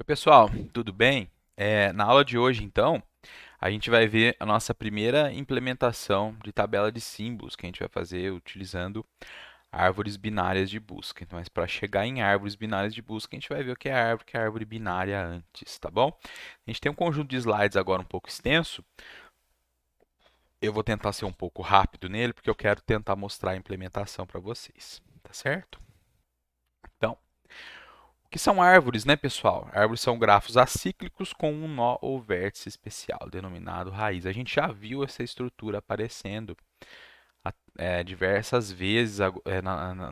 Oi, pessoal, tudo bem? Na aula de hoje, então, a gente vai ver a nossa primeira implementação de tabela de símbolos que a gente vai fazer utilizando árvores binárias de busca. Então, mas para chegar em árvores binárias de busca, a gente vai ver o que é árvore, que é árvore binária antes, tá bom? A gente tem um conjunto de slides agora um pouco extenso. Eu vou tentar ser um pouco rápido nele, porque eu quero tentar mostrar a implementação para vocês, tá certo? Então, o que são árvores, né, pessoal? Árvores são grafos acíclicos com um nó ou vértice especial, denominado raiz. A gente já viu essa estrutura aparecendo diversas vezes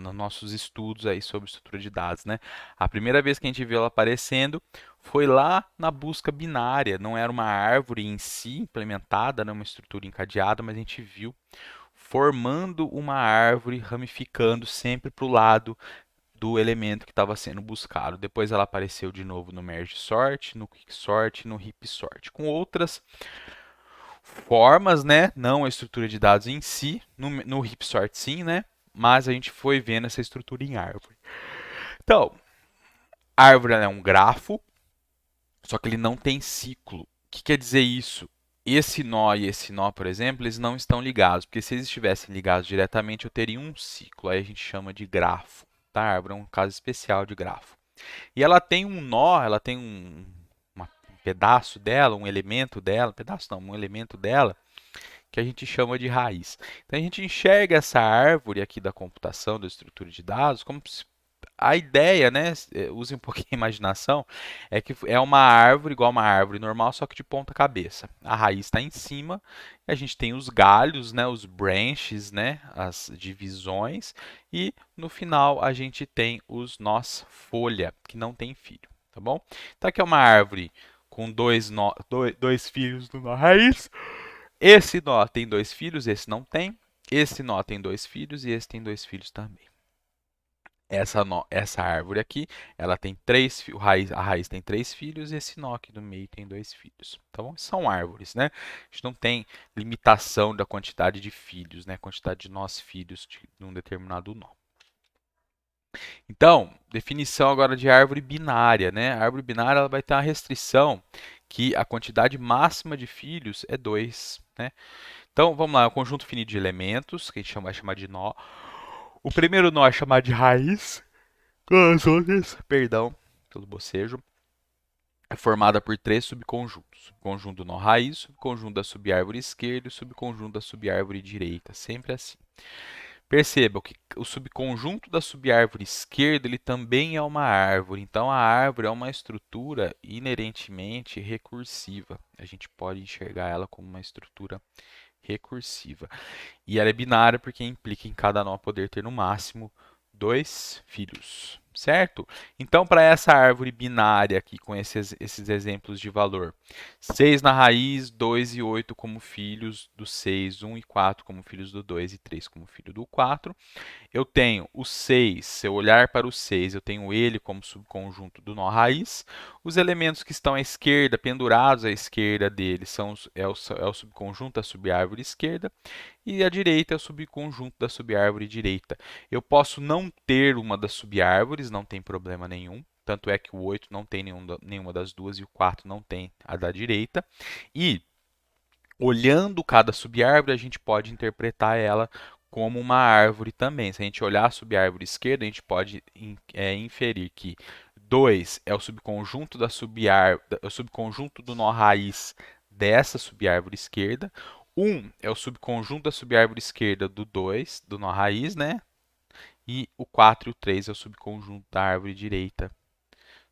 nos nossos estudos aí sobre estrutura de dados, né? A primeira vez que a gente viu ela aparecendo foi lá na busca binária. Não era uma árvore em si implementada, né, uma estrutura encadeada, mas a gente viu formando uma árvore ramificando sempre para o lado do elemento que estava sendo buscado. Depois ela apareceu de novo no merge sort, no quick sort, no heap sort, com outras formas, né? Não a estrutura de dados em si, no heap sort sim, né? Mas a gente foi vendo essa estrutura em árvore. Então, árvore é um grafo, só que ele não tem ciclo. O que quer dizer isso? Esse nó e esse nó, por exemplo, eles não estão ligados, porque se eles estivessem ligados diretamente, eu teria um ciclo. Aí a gente chama de grafo. Tá? A árvore é um caso especial de grafo. E ela tem um nó, ela tem um pedaço dela, um elemento dela, um pedaço não, um elemento dela, que a gente chama de raiz. Então a gente enxerga essa árvore aqui da computação, da estrutura de dados, como se a ideia, né, use um pouquinho a imaginação, é que é uma árvore igual uma árvore normal, só que de ponta cabeça. A raiz está em cima, e a gente tem os galhos, né, os branches, né, as divisões, e no final a gente tem os nós folha, que não tem filho, tá bom? Então aqui é uma árvore com dois filhos no nó raiz. Esse nó tem dois filhos, esse não tem. Esse nó tem dois filhos e esse tem dois filhos também. Essa árvore aqui, ela tem três filhos, a raiz tem três filhos e esse nó aqui do meio tem dois filhos. Então, são árvores, né? A gente não tem limitação da quantidade de filhos, né? Quantidade de nós filhos de um determinado nó. Então, definição agora de árvore binária, né? A árvore binária ela vai ter uma restrição que a quantidade máxima de filhos é 2, né? Então, vamos lá, é um conjunto finito de elementos, que a gente vai chamar de nó. O primeiro nó é chamado de raiz. As outras, perdão pelo bocejo, é formada por três subconjuntos. Subconjunto do nó raiz, subconjunto da subárvore esquerda e subconjunto da subárvore direita. Sempre assim. Perceba que o subconjunto da subárvore esquerda ele também é uma árvore. Então, a árvore é uma estrutura inerentemente recursiva. A gente pode enxergar ela como uma estrutura recursiva. E ela é binária porque implica em cada nó poder ter no máximo dois filhos, certo? Então, para essa árvore binária aqui, com esses exemplos de valor, 6 na raiz, 2 e 8 como filhos do 6, 1 e 4 como filhos do 2 e 3 como filho do 4, eu tenho o 6, se eu olhar para o 6, eu tenho ele como subconjunto do nó raiz. Os elementos que estão à esquerda, pendurados à esquerda dele, é o subconjunto da subárvore esquerda. E à direita é o subconjunto da subárvore direita. Eu posso não ter uma das subárvores, não tem problema nenhum. Tanto é que o 8 não tem nenhuma das duas e o 4 não tem a da direita. E olhando cada subárvore, a gente pode interpretar ela como uma árvore também. Se a gente olhar a subárvore esquerda, a gente pode inferir que 2 é o subconjunto o subconjunto do nó raiz dessa subárvore esquerda. 1 é o subconjunto da subárvore esquerda do 2, do nó raiz, né? E o 4 e o 3 é o subconjunto da árvore direita,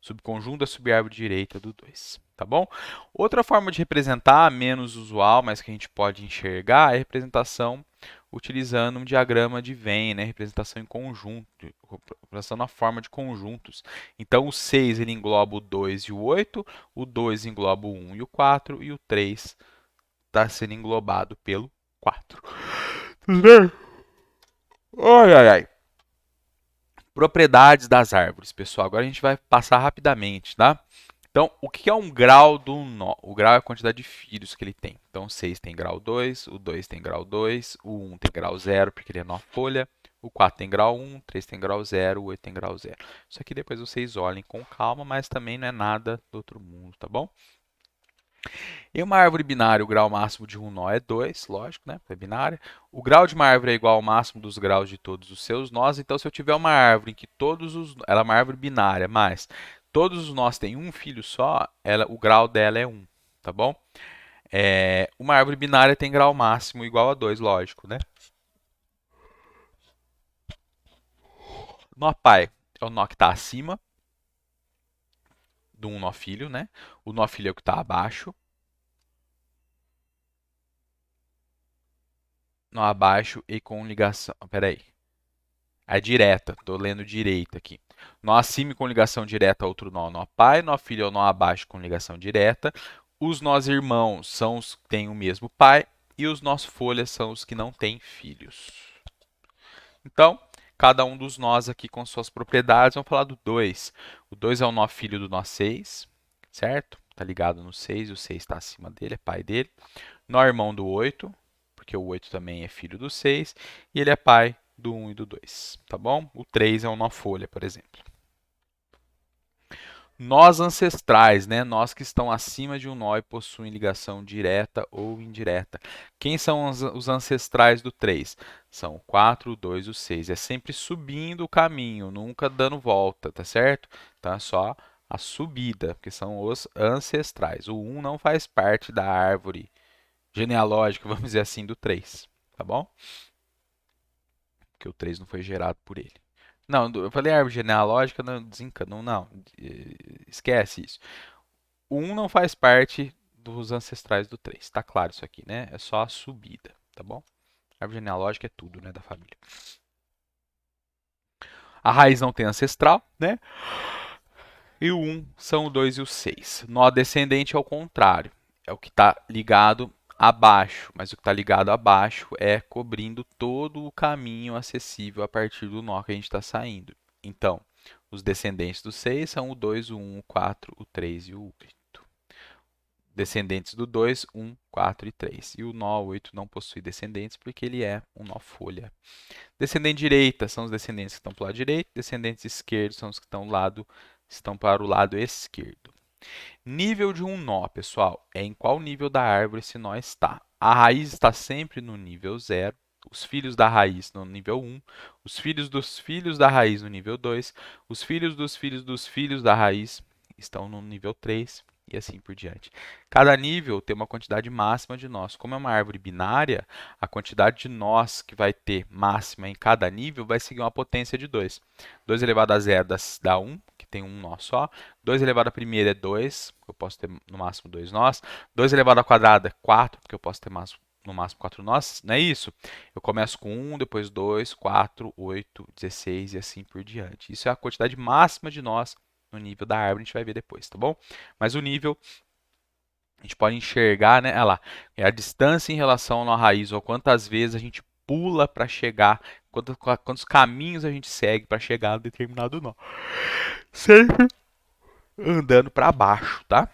subconjunto da subárvore direita do 2, tá bom? Outra forma de representar, menos usual, mas que a gente pode enxergar, é a representação utilizando um diagrama de Venn, né? Representação em conjunto, representação na forma de conjuntos. Então, o 6 ele engloba o 2 e o 8, o 2 engloba o 1 e o 4, e o 3 está sendo englobado pelo 4. Tudo bem? Ai, ai, ai. Propriedades das árvores, pessoal. Agora a gente vai passar rapidamente, tá? Então, o que é um grau do nó? O grau é a quantidade de filhos que ele tem. Então, 6 tem grau 2, o 2 tem grau 2, o 1 tem grau 0, porque ele é nó folha, O 4 tem grau 1, o 3 tem grau 0, o 8 tem grau 0. Isso aqui depois vocês olhem com calma, mas também não é nada do outro mundo, tá bom? Em uma árvore binária, o grau máximo de um nó é 2, lógico, né? É binária. O grau de uma árvore é igual ao máximo dos graus de todos os seus nós. Então, se eu tiver uma árvore em que ela é uma árvore binária, mas todos os nós têm um filho só, o grau dela é 1, tá bom? Uma árvore binária tem grau máximo igual a 2, lógico, né? Nó pai é o nó que está acima do um nó filho, né? O nó filho é o que está abaixo. Nó abaixo e com ligação. Peraí. É direta, estou lendo direito aqui. Nó acima com ligação direta a outro nó, nó pai. Nó filho é o nó abaixo com ligação direta. Os nós irmãos são os que têm o mesmo pai. E os nós folhas são os que não têm filhos. Então, cada um dos nós aqui com suas propriedades. Vamos falar do 2. O 2 é o nó filho do nó 6, certo? Está ligado no 6 e o 6 está acima dele, é pai dele. Nó irmão do 8, porque o 8 também é filho do 6, e ele é pai do 1 e do 2, tá bom? O 3 é um nó folha, por exemplo. Nós ancestrais, né? Nós que estão acima de um nó e possuem ligação direta ou indireta. Quem são os ancestrais do 3? São o 4, o 2 e o 6. É sempre subindo o caminho, nunca dando volta, tá certo? Então é só a subida, porque são os ancestrais. O 1 não faz parte da árvore genealógica, vamos dizer assim, do 3, tá bom? Porque o 3 não foi gerado por ele. Não, eu falei árvore genealógica, não, não, esquece isso. O 1 não faz parte dos ancestrais do 3, tá claro isso aqui, né? É só a subida, tá bom? A árvore genealógica é tudo, né, da família. A raiz não tem ancestral, né? E o 1 são o 2 e o 6. Nó descendente é o contrário. É o que está ligado abaixo, mas o que está ligado abaixo é cobrindo todo o caminho acessível a partir do nó que a gente está saindo. Então, os descendentes do 6 são o 2, o 1, o 4, o 3 e o 8. Descendentes do 2, 1, 4 e 3. E o nó 8 não possui descendentes porque ele é um nó folha. Descendente direita são os descendentes que estão para o lado direito, descendentes esquerdos são os que estão para o lado esquerdo. Nível de um nó, pessoal, é em qual nível da árvore esse nó está. A raiz está sempre no nível 0, os filhos da raiz no nível 1, os filhos dos filhos da raiz no nível 2, os filhos dos filhos dos filhos da raiz estão no nível 3 e assim por diante. Cada nível tem uma quantidade máxima de nós. Como é uma árvore binária, a quantidade de nós que vai ter máxima em cada nível vai seguir uma potência de 2. 2 elevado a 0 dá 1, que tem um nó só. 2 elevado à primeira é 2, porque eu posso ter no máximo 2 nós. 2 elevado à quadrada é 4, porque eu posso ter no máximo 4 nós. Não é isso? Eu começo com 1, depois 2, 4, 8, 16 e assim por diante. Isso é a quantidade máxima de nós no nível da árvore, a gente vai ver depois, tá bom? Mas o nível a gente pode enxergar, né? Olha lá, é a distância em relação ao nó raiz, ou quantas vezes a gente pula para chegar, quantos caminhos a gente segue para chegar a determinado nó. Sempre andando para baixo, tá?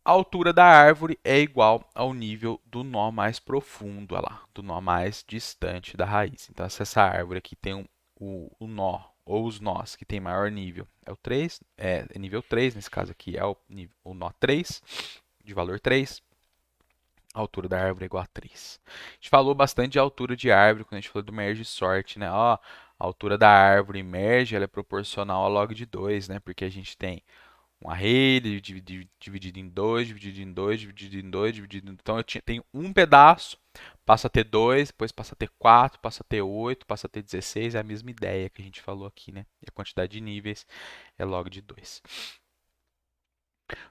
A altura da árvore é igual ao nível do nó mais profundo, olha lá, do nó mais distante da raiz. Então, se essa árvore aqui tem o nó, ou os nós que tem maior nível, é o 3, é nível 3, nesse caso aqui é o nó 3, de valor 3, a altura da árvore é igual a 3. A gente falou bastante de altura de árvore quando a gente falou do merge sort, né? Ó, a altura da árvore merge ela é proporcional ao log de 2, né? Porque a gente tem um array dividido em 2, dividido em 2, dividido em 2, dividido em... Então eu tenho um pedaço, passa a ter 2, depois passa a ter 4, passa a ter 8, passa a ter 16, é a mesma ideia que a gente falou aqui, né? E a quantidade de níveis é log de 2.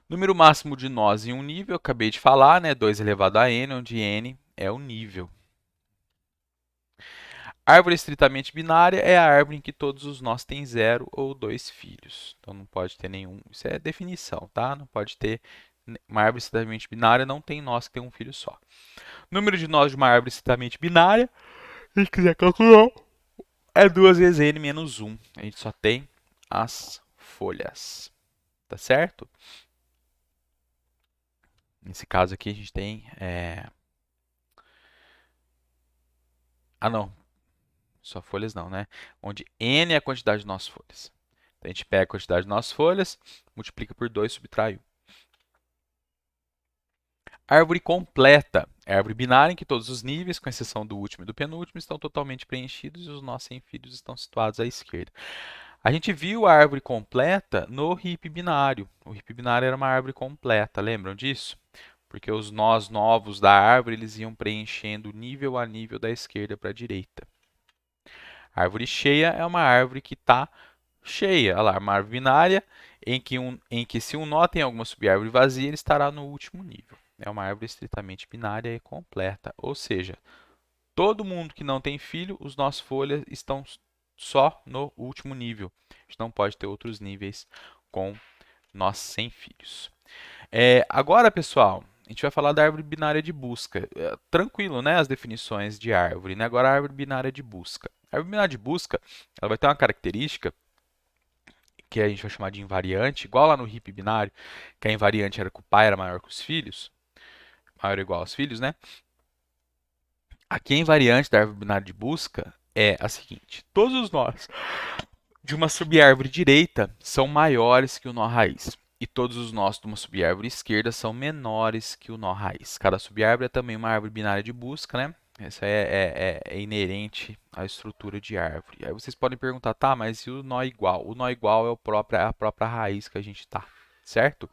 Número máximo de nós em um nível, eu acabei de falar, né? 2 elevado a n, onde n é o nível. Árvore estritamente binária é a árvore em que todos os nós têm 0 ou 2 filhos. Então não pode ter nenhum. Isso é definição, tá? Não pode ter. Uma árvore estritamente binária não tem nós que tem um filho só. Número de nós de uma árvore estritamente binária, se a gente quiser calcular, é 2 vezes n menos 1. A gente só tem as folhas. Tá certo? Nesse caso aqui a gente tem. Ah, não. Só folhas não, né? Onde n é a quantidade de nossas folhas. Então, a gente pega a quantidade de nossas folhas, multiplica por 2, subtrai 1. Árvore completa. É a árvore binária em que todos os níveis, com exceção do último e do penúltimo, estão totalmente preenchidos e os nós sem filhos estão situados à esquerda. A gente viu a árvore completa no heap binário. O heap binário era uma árvore completa, lembram disso? Porque os nós novos da árvore eles iam preenchendo nível a nível da esquerda para a direita. A árvore cheia é uma árvore que está cheia. Olha lá, uma árvore binária em que se um nó tem alguma subárvore vazia, ele estará no último nível. É uma árvore estritamente binária e completa. Ou seja, todo mundo que não tem filho, os nós folhas estão só no último nível. A gente não pode ter outros níveis com nós sem filhos. Agora, pessoal, a gente vai falar da árvore binária de busca. Tranquilo, né? As definições de árvore, né? Agora a árvore binária de busca. A árvore binária de busca, ela vai ter uma característica que a gente vai chamar de invariante, igual lá no heap binário, que a invariante era que o pai era maior que os filhos, maior ou igual aos filhos, né? Aqui a invariante da árvore binária de busca é a seguinte: todos os nós de uma subárvore direita são maiores que o nó raiz. E todos os nós de uma subárvore esquerda são menores que o nó raiz. Cada subárvore é também uma árvore binária de busca, né? Essa é inerente à estrutura de árvore. Aí vocês podem perguntar, tá, mas e o nó igual? O nó igual é a própria raiz que a gente está, certo?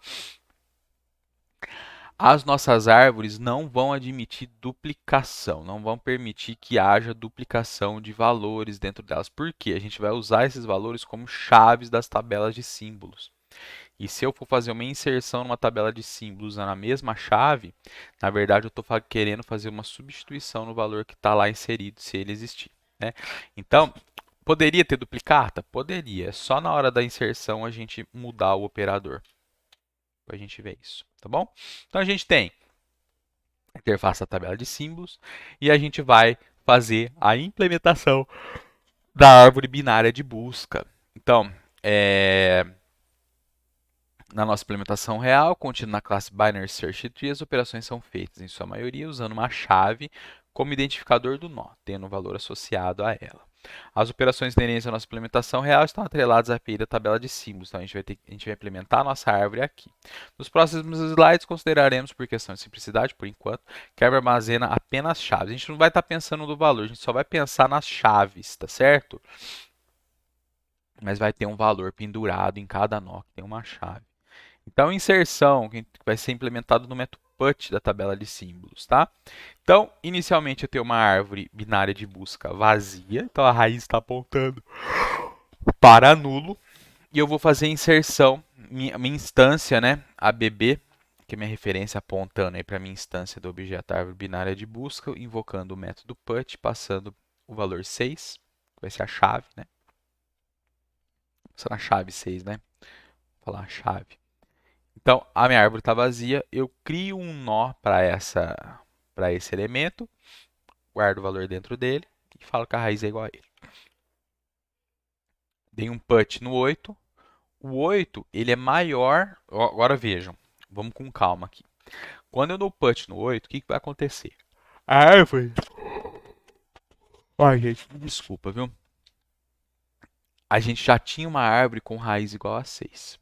As nossas árvores não vão admitir duplicação, não vão permitir que haja duplicação de valores dentro delas. Por quê? A gente vai usar esses valores como chaves das tabelas de símbolos. E se eu for fazer uma inserção numa tabela de símbolos usando a mesma chave, na verdade eu estou querendo fazer uma substituição no valor que está lá inserido, se ele existir, né? Então, poderia ter duplicata? Poderia. É só na hora da inserção a gente mudar o operador. Para a gente ver isso, tá bom? Então a gente tem a interface da tabela de símbolos e a gente vai fazer a implementação da árvore binária de busca. Então, na nossa implementação real, contida na classe Binary Search Tree, as operações são feitas, em sua maioria, usando uma chave como identificador do nó, tendo um valor associado a ela. As operações inerentes à nossa implementação real estão atreladas à API da tabela de símbolos, então a gente vai implementar a nossa árvore aqui. Nos próximos slides, consideraremos, por questão de simplicidade, por enquanto, que a árvore armazena apenas chaves. A gente não vai estar pensando no valor, a gente só vai pensar nas chaves, tá certo? Mas vai ter um valor pendurado em cada nó, que tem uma chave. Então, inserção, que vai ser implementado no método put da tabela de símbolos, tá? Então, inicialmente eu tenho uma árvore binária de busca vazia, então a raiz está apontando para nulo, e eu vou fazer inserção, minha instância, né, ABB, que é minha referência apontando para a minha instância do objeto árvore binária de busca, invocando o método put, passando o valor 6, que vai ser a chave, né? Passando a chave 6, né? Vou falar a chave. Então, a minha árvore está vazia, eu crio um nó para esse elemento, guardo o valor dentro dele e falo que a raiz é igual a ele. Dei um put no 8. O 8, ele é maior... Agora vejam, vamos com calma aqui. Quando eu dou put no 8, o que vai acontecer? A árvore... Ai, gente, desculpa, viu? A gente já tinha uma árvore com raiz igual a 6.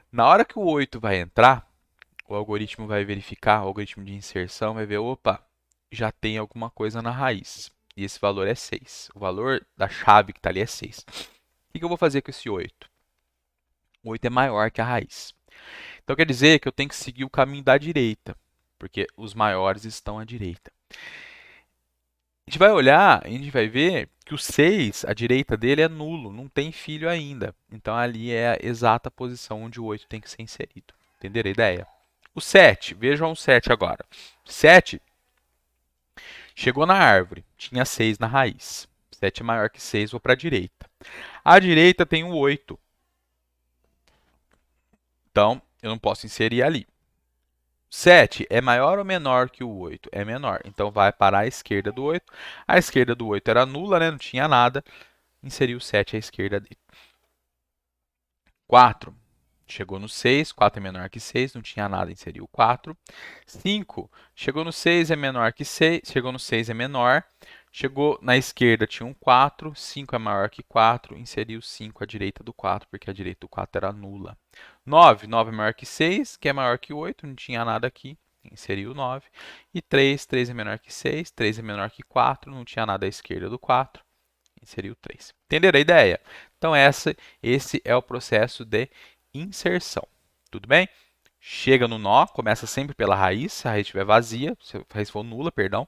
Na hora que o 8 vai entrar, o algoritmo vai verificar, o algoritmo de inserção vai ver, opa, já tem alguma coisa na raiz. E esse valor é 6. O valor da chave que está ali é 6. O que eu vou fazer com esse 8? O 8 é maior que a raiz. Então quer dizer que eu tenho que seguir o caminho da direita, porque os maiores estão à direita. A gente vai olhar, a gente vai ver que o 6, a direita dele é nulo, não tem filho ainda. Então ali é a exata posição onde o 8 tem que ser inserido. Entenderam a ideia? O 7, vejam o 7 agora. 7 chegou na árvore, tinha 6 na raiz. 7 é maior que 6, vou para a direita. À direita tem o 8. Então, eu não posso inserir ali. 7 é maior ou menor que o 8? É menor. Então, vai para a esquerda do 8. A esquerda do 8 era nula, né? Não tinha nada. Inseri o 7 à esquerda dele. 4. Chegou no 6. 4 é menor que 6. Não tinha nada. Inseriu o 4. 5. Chegou no 6, é menor que 6. Chegou no 6, é menor. Chegou na esquerda, tinha um 4, 5 é maior que 4, inseriu 5 à direita do 4, porque a direita do 4 era nula. 9, 9 é maior que 6, que é maior que 8, não tinha nada aqui, inseriu 9. E 3, 3 é menor que 6, 3 é menor que 4, não tinha nada à esquerda do 4, inseriu 3. Entenderam a ideia? Então, esse é o processo de inserção. Tudo bem? Chega no nó, começa sempre pela raiz, se a raiz estiver vazia, se a raiz for nula, perdão,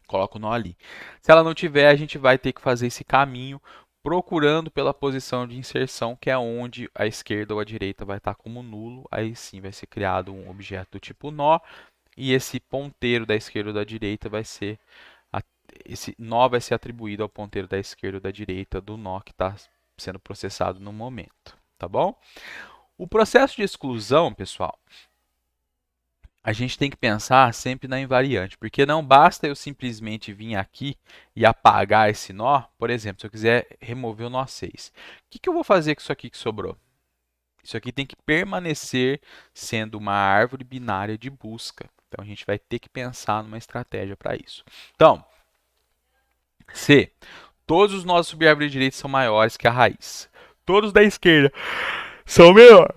coloca o nó ali. Se ela não tiver, a gente vai ter que fazer esse caminho procurando pela posição de inserção, que é onde a esquerda ou a direita vai estar como nulo. Aí sim vai ser criado um objeto do tipo nó, e esse ponteiro da esquerda ou da direita vai ser esse nó vai ser atribuído ao ponteiro da esquerda ou da direita do nó que está sendo processado no momento, tá bom? O processo de exclusão, pessoal, a gente tem que pensar sempre na invariante, porque não basta eu simplesmente vir aqui e apagar esse nó. Por exemplo, se eu quiser remover o nó 6, o que eu vou fazer com isso aqui que sobrou? Isso aqui tem que permanecer sendo uma árvore binária de busca. Então, a gente vai ter que pensar numa estratégia para isso. Então, se todos os nós subárvores direitos são maiores que a raiz, todos da esquerda são menores,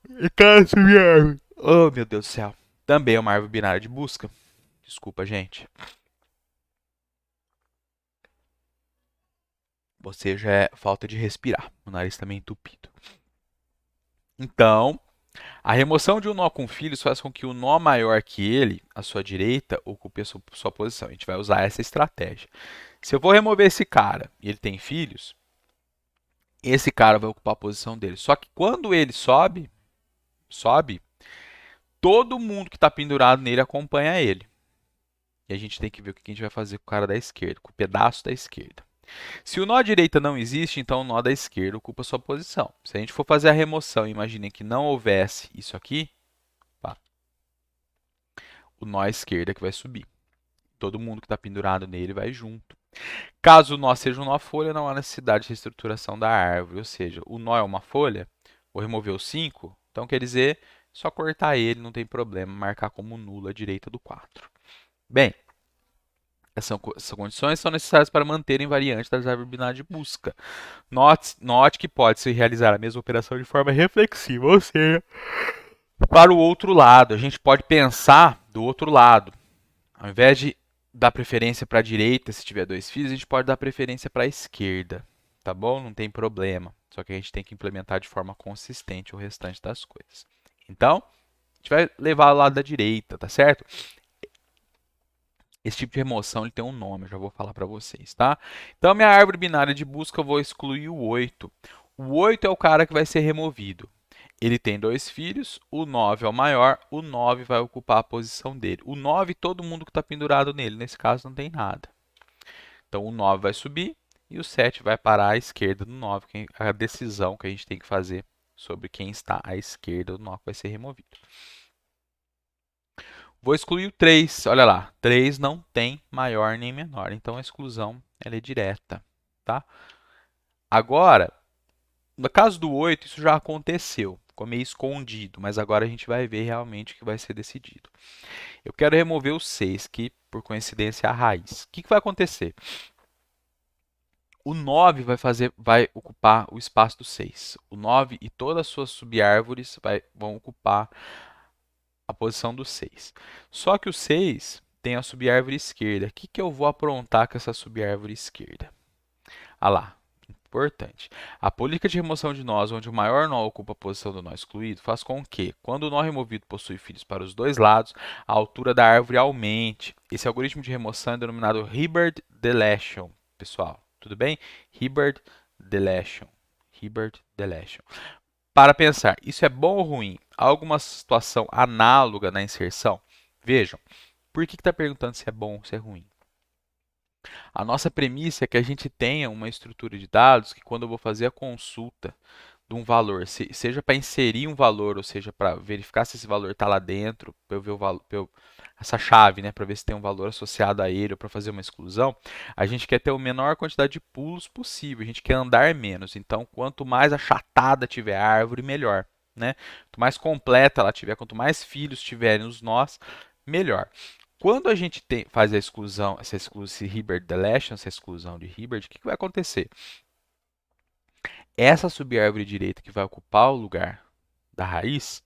e cada subárvore, oh meu Deus do céu, também é uma árvore binária de busca. Desculpa, gente. Você já é falta de respirar. O nariz também entupido. Então, a remoção de um nó com filhos faz com que o nó maior que ele, à sua direita, ocupe a sua posição. A gente vai usar essa estratégia. Se eu vou remover esse cara e ele tem filhos, esse cara vai ocupar a posição dele. Só que quando ele sobe, todo mundo que está pendurado nele acompanha ele. E a gente tem que ver o que a gente vai fazer com o cara da esquerda, com o pedaço da esquerda. Se o nó à direita não existe, então o nó da esquerda ocupa sua posição. Se a gente for fazer a remoção, imaginem que não houvesse isso aqui, tá? O nó à esquerda que vai subir. Todo mundo que está pendurado nele vai junto. Caso o nó seja um nó folha, não há necessidade de reestruturação da árvore. Ou seja, o nó é uma folha, vou remover o 5, então quer dizer, só cortar ele, não tem problema, marcar como nulo a direita do 4. Bem, essas condições são necessárias para manter a invariante das árvores binárias de busca. Note que pode-se realizar a mesma operação de forma reflexiva, ou seja, para o outro lado. A gente pode pensar do outro lado. Ao invés de dar preferência para a direita, se tiver dois filhos, a gente pode dar preferência para a esquerda. Tá bom? Não tem problema. Só que a gente tem que implementar de forma consistente o restante das coisas. Então, a gente vai levar ao lado da direita, tá certo? Esse tipo de remoção ele tem um nome, eu já vou falar para vocês, tá? Então, minha árvore binária de busca, eu vou excluir o 8. O 8 é o cara que vai ser removido. Ele tem dois filhos, o 9 é o maior, o 9 vai ocupar a posição dele. O 9, todo mundo que está pendurado nele, nesse caso não tem nada. Então, o 9 vai subir e o 7 vai parar à esquerda do 9, que é a decisão que a gente tem que fazer sobre quem está à esquerda do 9 vai ser removido. Vou excluir o 3. Olha lá, 3 não tem maior nem menor, então a exclusão ela é direta. Tá? Agora, no caso do 8, isso já aconteceu. Ficou meio escondido, mas agora a gente vai ver realmente o que vai ser decidido. Eu quero remover o 6, que por coincidência é a raiz. O que vai acontecer? O 9 vai ocupar o espaço do 6. O 9 e todas as suas subárvores vão ocupar a posição do 6. Só que o 6 tem a subárvore esquerda. O que eu vou aprontar com essa subárvore esquerda? Ah lá, importante. A política de remoção de nós, onde o maior nó ocupa a posição do nó excluído, faz com que, quando o nó removido possui filhos para os dois lados, a altura da árvore aumente. Esse algoritmo de remoção é denominado Hibbert deletion, pessoal. Tudo bem? Hibbert deletion. Hibbert deletion. Para pensar, isso é bom ou ruim? Há alguma situação análoga na inserção? Vejam, por que está perguntando se é bom ou se é ruim? A nossa premissa é que a gente tenha uma estrutura de dados que quando eu vou fazer a consulta de um valor, seja para inserir um valor, ou seja, para verificar se esse valor está lá dentro, para eu ver o valor, essa chave, né, para ver se tem um valor associado a ele ou para fazer uma exclusão, a gente quer ter a menor quantidade de pulos possível, a gente quer andar menos. Então, quanto mais achatada tiver a árvore, melhor. Né? Quanto mais completa ela tiver, quanto mais filhos tiverem os nós, melhor. Quando a gente faz a exclusão, esse Hilbert deletion, essa exclusão de Hilbert, o que vai acontecer? Essa subárvore direita que vai ocupar o lugar da raiz,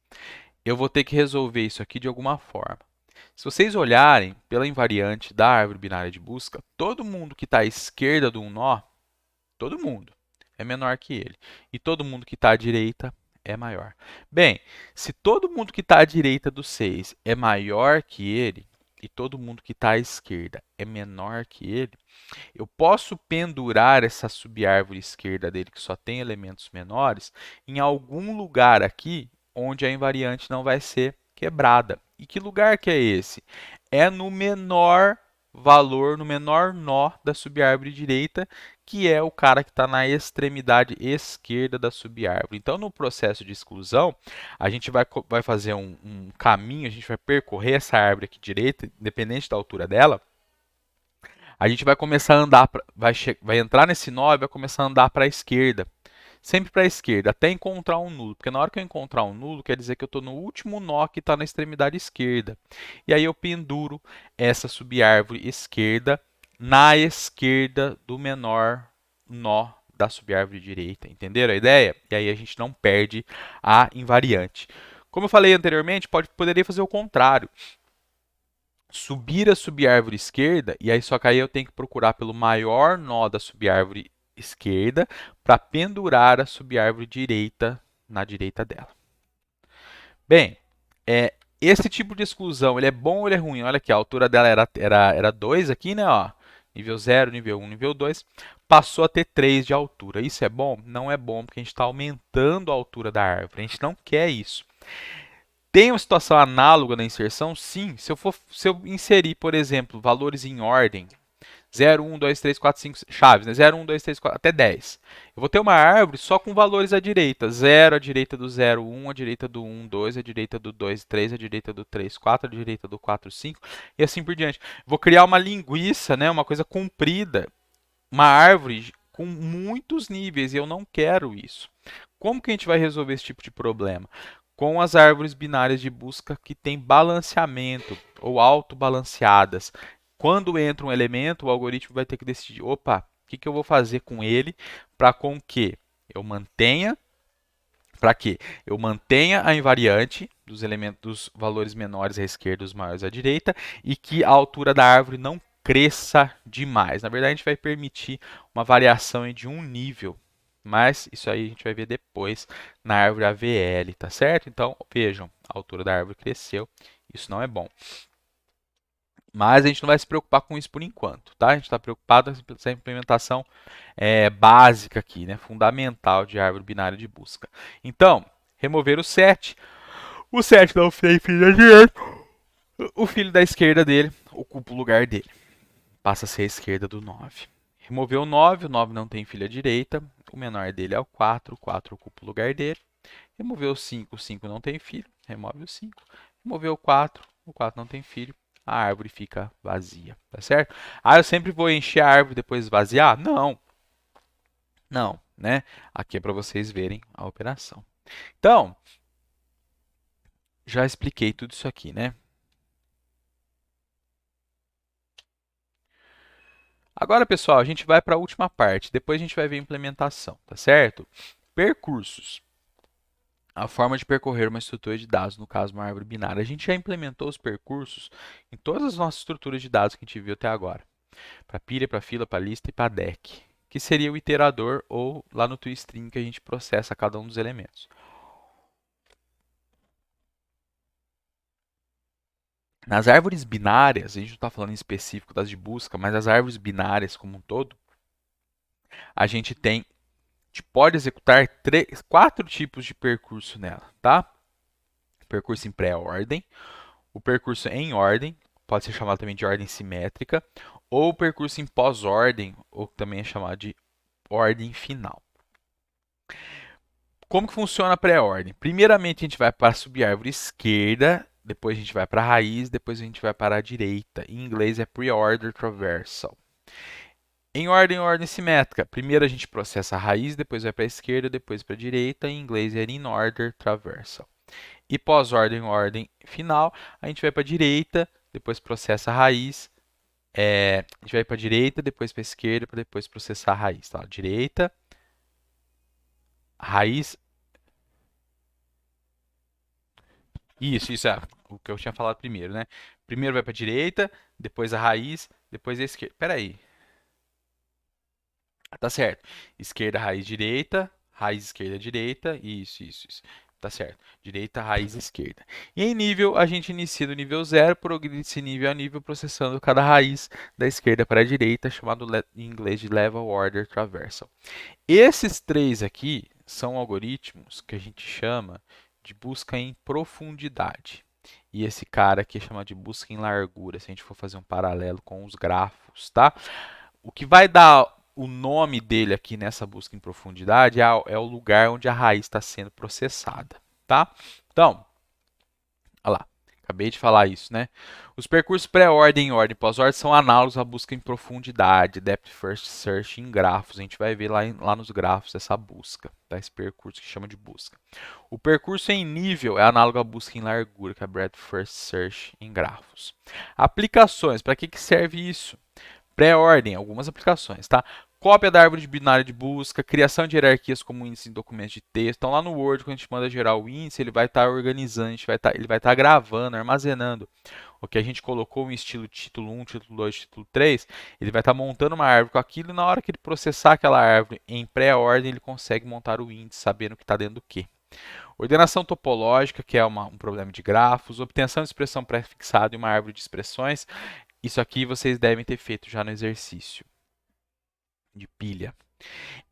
eu vou ter que resolver isso aqui de alguma forma. Se vocês olharem pela invariante da árvore binária de busca, todo mundo que está à esquerda de um nó, todo mundo, é menor que ele. E todo mundo que está à direita é maior. Bem, se todo mundo que está à direita do 6 é maior que ele, e todo mundo que está à esquerda é menor que ele, eu posso pendurar essa subárvore esquerda dele, que só tem elementos menores, em algum lugar aqui onde a invariante não vai ser quebrada. E que lugar que é esse? É no menor valor, no menor nó da subárvore direita, que é o cara que está na extremidade esquerda da subárvore. Então, no processo de exclusão, a gente vai fazer um caminho, a gente vai percorrer essa árvore aqui direita, independente da altura dela, a gente vai começar a andar, vai entrar nesse nó e vai começar a andar para a esquerda. Sempre para a esquerda, até encontrar um nulo. Porque na hora que eu encontrar um nulo, quer dizer que eu estou no último nó que está na extremidade esquerda. E aí eu penduro essa subárvore esquerda na esquerda do menor nó da subárvore direita. Entenderam a ideia? E aí a gente não perde a invariante. Como eu falei anteriormente, poderia fazer o contrário, subir a subárvore esquerda, e aí só que aí eu tenho que procurar pelo maior nó da subárvore esquerda para pendurar a subárvore direita na direita dela. Bem, esse tipo de exclusão, ele é bom ou ele é ruim? Olha aqui, a altura dela era 2 aqui, né? Ó, nível 0, nível 1, nível 2. Passou a ter 3 de altura. Isso é bom? Não é bom, porque a gente está aumentando a altura da árvore. A gente não quer isso. Tem uma situação análoga na inserção? Sim. Se eu inserir, por exemplo, valores em ordem, 0, 1, 2, 3, 4, 5 chaves, né? 0, 1, 2, 3, 4, até 10. Eu vou ter uma árvore só com valores à direita. 0 à direita do 0, 1 à direita do 1, 2 à direita do 2, 3 à direita do 3, 4 à direita do 4, 5 e assim por diante. Vou criar uma linguiça, né? Uma coisa comprida, uma árvore com muitos níveis e eu não quero isso. Como que a gente vai resolver esse tipo de problema? Com as árvores binárias de busca que têm balanceamento ou autobalanceadas. Quando entra um elemento, o algoritmo vai ter que decidir, opa, o que eu vou fazer com ele para com que eu mantenha, para que eu mantenha a invariante dos elementos dos valores menores à esquerda e os maiores à direita e que a altura da árvore não cresça demais. Na verdade, a gente vai permitir uma variação de um nível, mas isso aí a gente vai ver depois na árvore AVL, tá certo? Então, vejam, a altura da árvore cresceu, isso não é bom. Mas a gente não vai se preocupar com isso por enquanto, tá? A gente está preocupado com essa implementação básica aqui, né? Fundamental de árvore binária de busca. Então, remover o 7. O 7 não tem filho da direita. O filho da esquerda dele ocupa o lugar dele. Passa a ser a esquerda do 9. Remover o 9 não tem filho à direita. O menor dele é o 4 ocupa o lugar dele. Remover o 5 não tem filho. Remove o 5. Remover o 4 não tem filho. A árvore fica vazia, tá certo? Ah, eu sempre vou encher a árvore e depois esvaziar? Não. Não, né? Aqui é para vocês verem a operação. Então, já expliquei tudo isso aqui, né? Agora, pessoal, a gente vai para a última parte. Depois a gente vai ver a implementação, tá certo? Percursos. A forma de percorrer uma estrutura de dados, no caso uma árvore binária. A gente já implementou os percursos em todas as nossas estruturas de dados que a gente viu até agora. Para pilha, para fila, para lista e para deck. Que seria o iterador ou lá no toString que a gente processa cada um dos elementos. Nas árvores binárias, a gente não está falando em específico das de busca, mas as árvores binárias como um todo, a gente pode executar 4 tipos de percurso nela, tá? Percurso em pré-ordem, o percurso em ordem, pode ser chamado também de ordem simétrica, ou o percurso em pós-ordem, ou também é chamado de ordem final. Como que funciona a pré-ordem? Primeiramente, a gente vai para a subárvore esquerda, depois a gente vai para a raiz, depois a gente vai para a direita. Em inglês é pre-order traversal. Em ordem simétrica. Primeiro a gente processa a raiz, depois vai para a esquerda, depois para a direita. Em inglês é in order traversal. E pós-ordem, ordem final, a gente vai para a direita, depois processa a raiz. A gente vai para a direita, depois para a esquerda, para depois processar a raiz. Tá? Direita, raiz. Isso é o que eu tinha falado primeiro, né? Primeiro vai para a direita, depois a raiz, depois a esquerda. Pera aí. Tá certo. Esquerda, raiz, direita. Raiz, esquerda, direita. Isso. Tá certo. Direita, raiz, esquerda. E em nível, a gente inicia do nível 0, progride esse nível a nível, processando cada raiz da esquerda para a direita, chamado em inglês de Level Order Traversal. Esses três aqui são algoritmos que a gente chama de busca em profundidade. E esse cara aqui chama de busca em largura, se a gente for fazer um paralelo com os grafos, tá? O que vai dar o nome dele aqui nessa busca em profundidade é o lugar onde a raiz está sendo processada, tá? Então, olha lá, acabei de falar isso, né? Os percursos pré-ordem e ordem pós-ordem são análogos à busca em profundidade, depth first search em grafos. A gente vai ver lá nos grafos essa busca, tá? Esse percurso que chama de busca. O percurso em nível é análogo à busca em largura, que é a breadth first search em grafos. Aplicações, para que serve isso? Pré-ordem, algumas aplicações, tá? Cópia da árvore de binário de busca, criação de hierarquias como índice em documentos de texto. Então, lá no Word, quando a gente manda gerar o índice, ele vai estar organizando, ele vai estar gravando, armazenando o que a gente colocou em estilo título 1, título 2, título 3. Ele vai estar montando uma árvore com aquilo e na hora que ele processar aquela árvore em pré-ordem, ele consegue montar o índice, sabendo o que está dentro do quê. Ordenação topológica, que é um problema de grafos, obtenção de expressão pré-fixada e uma árvore de expressões. Isso aqui vocês devem ter feito já no exercício de pilha.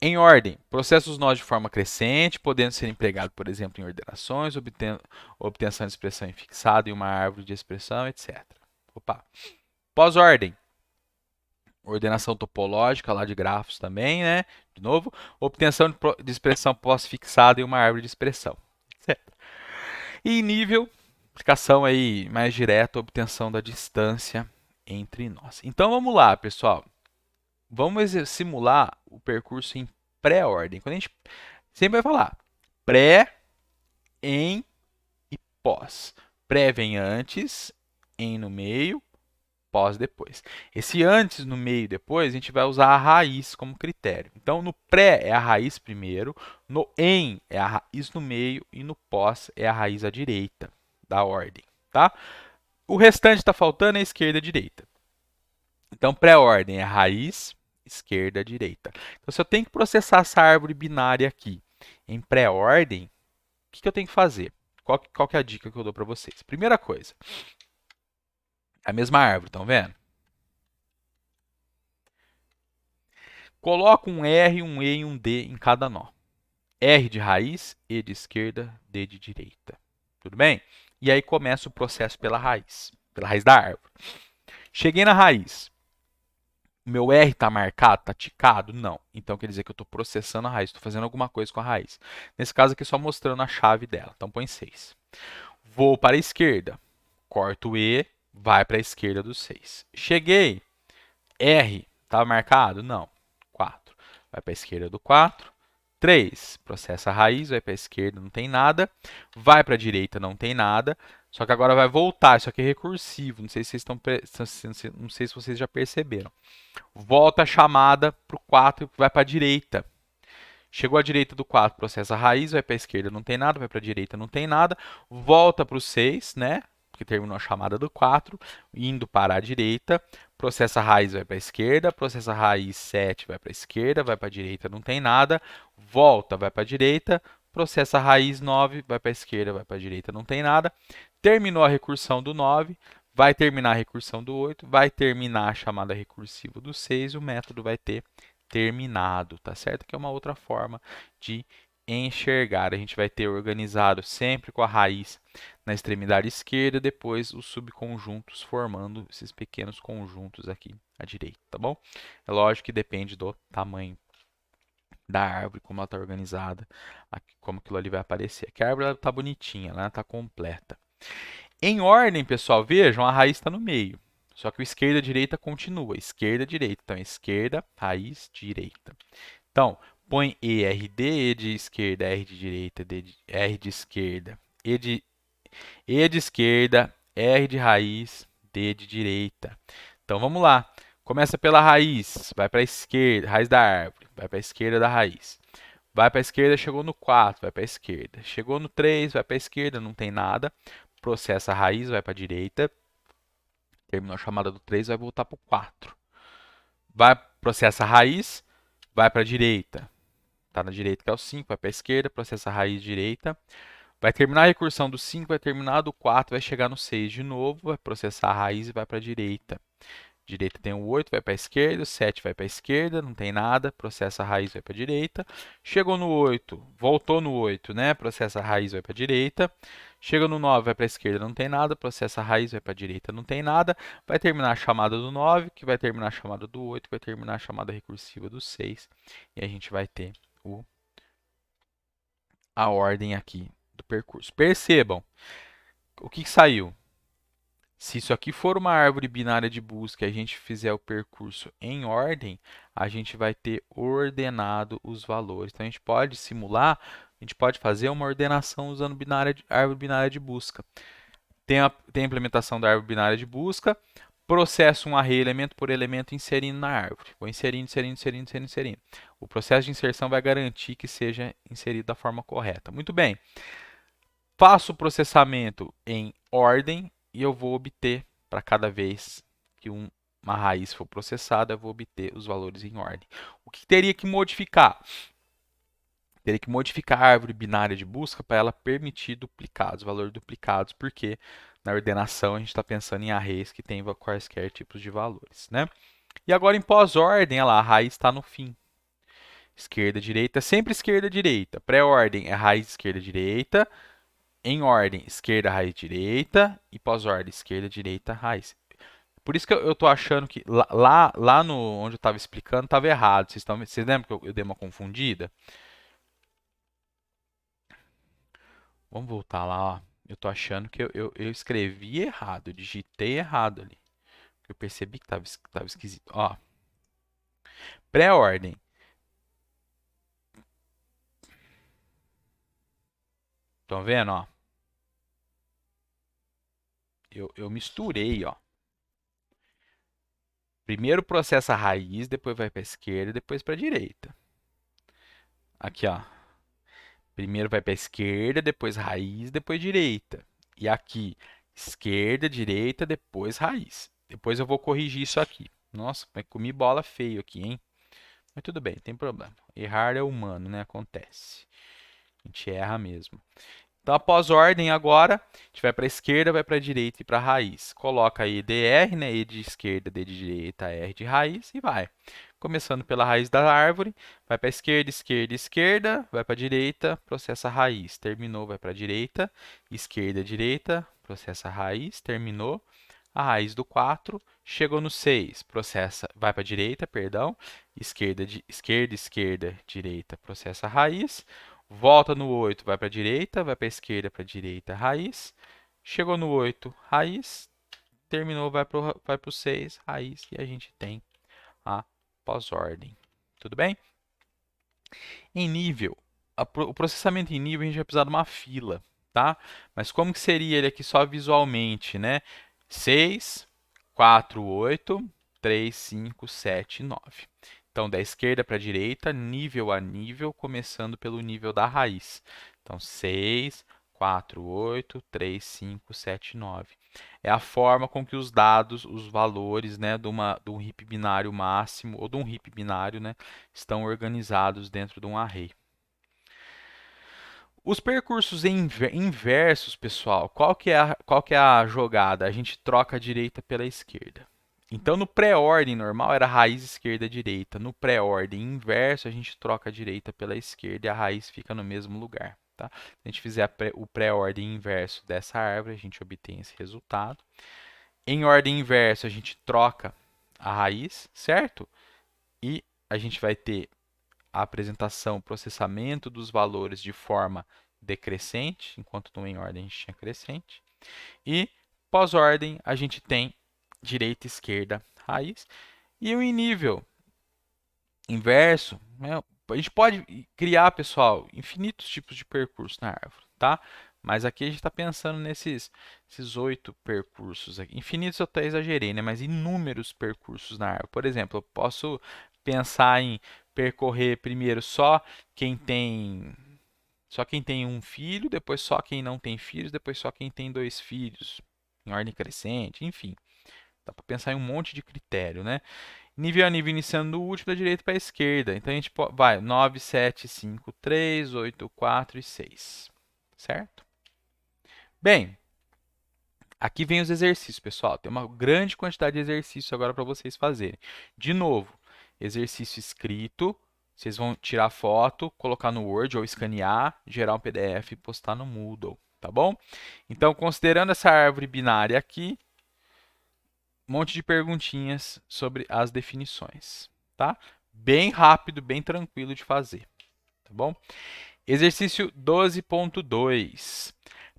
Em ordem, processos nós de forma crescente, podendo ser empregado, por exemplo, em ordenações, obtenção de expressão fixada em uma árvore de expressão, etc. Opa. Pós-ordem, ordenação topológica lá de grafos também, né? De novo, obtenção de expressão pós-fixada em uma árvore de expressão, etc. E nível, aplicação aí mais direta, obtenção da distância entre nós. Então vamos lá, pessoal. Vamos simular o percurso em pré-ordem. Quando a gente sempre vai falar pré, em e pós. Pré vem antes, em no meio, pós depois. Esse antes, no meio e depois, a gente vai usar a raiz como critério. Então, no pré é a raiz primeiro, no em é a raiz no meio e no pós é a raiz à direita da ordem, tá? O restante está faltando é a esquerda e a direita. Então, pré-ordem é raiz, esquerda, direita. Então, se eu tenho que processar essa árvore binária aqui em pré-ordem, o que eu tenho que fazer? Qual que é a dica que eu dou para vocês? Primeira coisa, a mesma árvore, estão vendo? Coloca um R, um E e um D em cada nó. R de raiz, E de esquerda, D de direita. Tudo bem? E aí começa o processo pela raiz da árvore. Cheguei na raiz. O meu R está marcado, está ticado? Não. Então quer dizer que eu estou processando a raiz, estou fazendo alguma coisa com a raiz. Nesse caso aqui, só mostrando a chave dela. Então põe 6. Vou para a esquerda. Corto o E, vai para a esquerda do 6. Cheguei. R, está marcado? Não. 4. Vai para a esquerda do 4. 3, processa a raiz, vai para a esquerda, não tem nada. Vai para a direita, não tem nada. Só que agora vai voltar, isso aqui é recursivo. Não sei se vocês não sei se vocês já perceberam. Volta a chamada para o 4 e vai para a direita. Chegou à direita do 4, processa a raiz, vai para a esquerda, não tem nada, vai para a direita, não tem nada. Volta para o 6, né? Que terminou a chamada do 4, indo para a direita, processa a raiz, vai para a esquerda, processa a raiz 7, vai para a esquerda, vai para a direita, não tem nada, volta, vai para a direita, processa a raiz 9, vai para a esquerda, vai para a direita, não tem nada. Terminou a recursão do 9, vai terminar a recursão do 8, vai terminar a chamada recursiva do 6, e o método vai ter terminado, tá certo? Que é uma outra forma de enxergar. A gente vai ter organizado sempre com a raiz na extremidade esquerda, depois os subconjuntos formando esses pequenos conjuntos aqui à direita, tá bom? É lógico que depende do tamanho da árvore, como ela está organizada, como aquilo ali vai aparecer. Aqui a árvore está bonitinha, ela está completa. Em ordem, pessoal, vejam, a raiz está no meio. Só que o esquerda e direita continua. Esquerda, direita. Então, esquerda, raiz, direita. Então, põe E de esquerda, R de direita, R de esquerda, E de esquerda, R de raiz, D de direita. Então vamos lá. Começa pela raiz, vai para a esquerda, raiz da árvore, vai para a esquerda da raiz. Vai para a esquerda, chegou no 4, vai para a esquerda. Chegou no 3, vai para a esquerda, não tem nada. Processa a raiz, vai para a direita. Terminou a chamada do 3, vai voltar para o 4. Vai, processa a raiz, vai para a direita. Está na direita que é o 5, vai para a esquerda, processa a raiz direita. Vai terminar a recursão do 5, vai terminar do 4, vai chegar no 6 de novo, vai processar a raiz e vai para a direita. Direita tem o 8, vai para a esquerda, o 7 vai para a esquerda, não tem nada, processa a raiz, vai para a direita. Chegou no 8, voltou no 8, né? Processa a raiz, vai para a direita. Chega no 9, vai para a esquerda, não tem nada, processa a raiz, vai para a direita, não tem nada. Vai terminar a chamada do 9, que vai terminar a chamada do 8, vai terminar a chamada recursiva do 6. E a gente vai ter a ordem aqui do percurso. Percebam, o que saiu? Se isso aqui for uma árvore binária de busca e a gente fizer o percurso em ordem, a gente vai ter ordenado os valores. Então, a gente pode simular, a gente pode fazer uma ordenação usando árvore binária de busca. Tem a implementação da árvore binária de busca, processo um array elemento por elemento inserindo na árvore. Vou inserindo, inserindo, inserindo, inserindo, inserindo. O processo de inserção vai garantir que seja inserido da forma correta. Muito bem. Faço o processamento em ordem e eu vou obter, para cada vez que uma raiz for processada, eu vou obter os valores em ordem. O que teria que modificar? Teria que modificar a árvore binária de busca para ela permitir duplicados, valores duplicados, porque na ordenação a gente está pensando em arrays que têm quaisquer tipos de valores, né? E agora em pós-ordem, olha lá, a raiz está no fim. Esquerda, direita, sempre esquerda, direita. Pré-ordem é raiz esquerda, direita. Em ordem, esquerda, raiz, direita. E pós-ordem, esquerda, direita, raiz. Por isso que eu tô achando que lá no, onde eu estava explicando estava errado. Vocês lembram que eu dei uma confundida? Vamos voltar lá, ó. Eu tô achando que eu escrevi errado, eu digitei errado ali. Eu percebi que estava esquisito. Ó, pré-ordem. Estão vendo, ó? Eu misturei, ó. Primeiro processa a raiz, depois vai para a esquerda, depois para a direita. Aqui, ó. Primeiro vai para a esquerda, depois raiz, depois direita. E aqui, esquerda, direita, depois raiz. Depois eu vou corrigir isso aqui. Nossa, mas comi bola feio aqui, hein? Mas tudo bem, não tem problema. Errar é humano, né? Acontece. A gente erra mesmo. Então, após ordem agora, a gente vai para a esquerda, vai para a direita e para a raiz. Coloca aí DR, né? E de esquerda, D de direita, R de raiz e vai. Começando pela raiz da árvore, vai para a esquerda, esquerda, esquerda, vai para a direita, processa a raiz. Terminou, vai para a direita, esquerda, direita, processa a raiz. Terminou. A raiz do 4, chegou no 6, processa, vai para a direita, perdão, esquerda, esquerda, esquerda, direita, processa a raiz. Volta no 8, vai para a direita, vai para a esquerda, para a direita, raiz. Chegou no 8, raiz. Terminou, vai para o 6, raiz. E a gente tem a pós-ordem. Tudo bem? Em nível, o processamento em nível a gente vai precisar de uma fila, tá? Mas como que seria ele aqui só visualmente, né? 6, 4, 8, 3, 5, 7, 9. Então, da esquerda para a direita, nível a nível, começando pelo nível da raiz. Então, 6, 4, 8, 3, 5, 7, 9. É a forma com que os dados, os valores, né, de um heap binário máximo ou de um heap binário, né, estão organizados dentro de um array. Os percursos inversos, pessoal, qual que é a jogada? A gente troca a direita pela esquerda. Então, no pré-ordem normal era raiz esquerda direita. No pré-ordem inverso, a gente troca a direita pela esquerda e a raiz fica no mesmo lugar. Tá? Se a gente fizer o pré-ordem inverso dessa árvore, a gente obtém esse resultado. Em ordem inversa, a gente troca a raiz, certo? E a gente vai ter a apresentação, o processamento dos valores de forma decrescente, enquanto no em ordem a gente tinha crescente. E pós-ordem, a gente tem direita, esquerda, raiz. E o em nível inverso, né, a gente pode criar, pessoal, infinitos tipos de percurso na árvore, tá? Mas aqui a gente está pensando esses 8 percursos aqui. Infinitos eu até exagerei, né? Mas inúmeros percursos na árvore. Por exemplo, eu posso pensar em percorrer primeiro só quem tem um filho, depois só quem não tem filhos, depois só quem tem dois filhos, em ordem crescente, enfim. Dá para pensar em um monte de critério, né? Nível a nível, iniciando do último, da direita para a esquerda. Então a gente vai 9, 7, 5, 3, 8, 4 e 6. Certo? Bem, aqui vem os exercícios, pessoal. Tem uma grande quantidade de exercícios agora para vocês fazerem. De novo, exercício escrito. Vocês vão tirar foto, colocar no Word ou escanear, gerar um PDF e postar no Moodle, tá bom? Então, considerando essa árvore binária aqui, um monte de perguntinhas sobre as definições, tá? Bem rápido, bem tranquilo de fazer, tá bom? Exercício 12.2.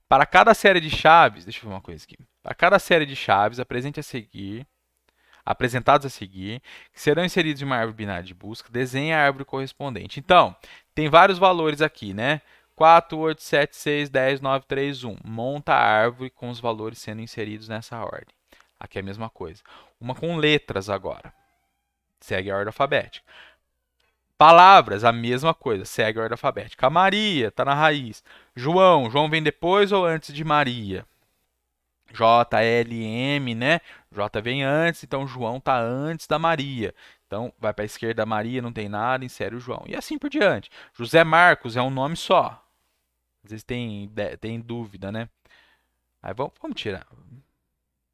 Para cada série de chaves, deixa eu ver uma coisa aqui. Para cada série de chaves, apresentados a seguir, que serão inseridos em uma árvore binária de busca, desenhe a árvore correspondente. Então, tem vários valores aqui, né? 4, 8, 7, 6, 10, 9, 3, 1. Monta a árvore com os valores sendo inseridos nessa ordem. Aqui é a mesma coisa. Uma com letras agora. Segue a ordem alfabética. Palavras, a mesma coisa. Segue a ordem alfabética. A Maria está na raiz. João. João vem depois ou antes de Maria? J, L, M, né? J vem antes, então João está antes da Maria. Então, vai para a esquerda da Maria, não tem nada, insere o João. E assim por diante. José Marcos é um nome só. Às vezes tem dúvida, né? Aí vamos tirar.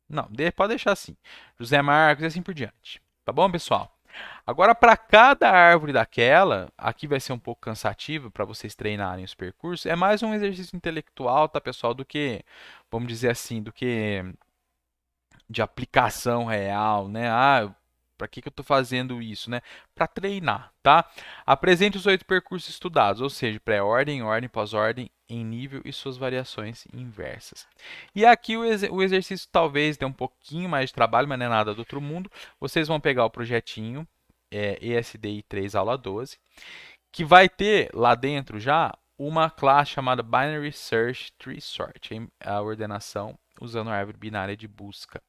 Não, pode deixar assim. José Marcos e assim por diante. Tá bom, pessoal? Agora, para cada árvore daquela, aqui vai ser um pouco cansativo para vocês treinarem os percursos. É mais um exercício intelectual, tá, pessoal? Do que, vamos dizer assim, do que de aplicação real, né? Ah, para que eu estou fazendo isso, né? Para treinar, tá? Apresente os 8 percursos estudados, ou seja, pré-ordem, ordem, pós-ordem, em nível e suas variações inversas. E aqui o exercício talvez dê um pouquinho mais de trabalho, mas não é nada do outro mundo. Vocês vão pegar o projetinho ESDI 3 aula 12, que vai ter lá dentro já uma classe chamada Binary Search Tree Sort, a ordenação usando a árvore binária de busca.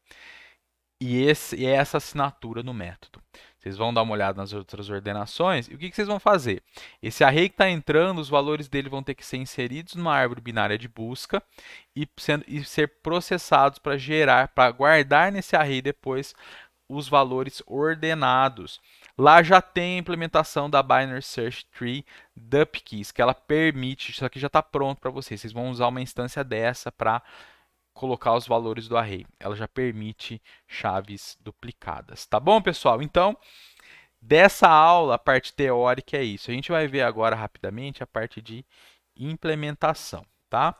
E é essa assinatura no método. Vocês vão dar uma olhada nas outras ordenações e o que vocês vão fazer? Esse array que está entrando, os valores dele vão ter que ser inseridos numa árvore binária de busca e ser processados para gerar, para guardar nesse array depois os valores ordenados. Lá já tem a implementação da Binary Search Tree Dupkeys, que ela permite, isso aqui já está pronto para vocês. Vocês vão usar uma instância dessa para colocar os valores do array. Ela já permite chaves duplicadas. Tá bom, pessoal? Então, dessa aula, a parte teórica é isso. A gente vai ver agora rapidamente a parte de implementação, tá?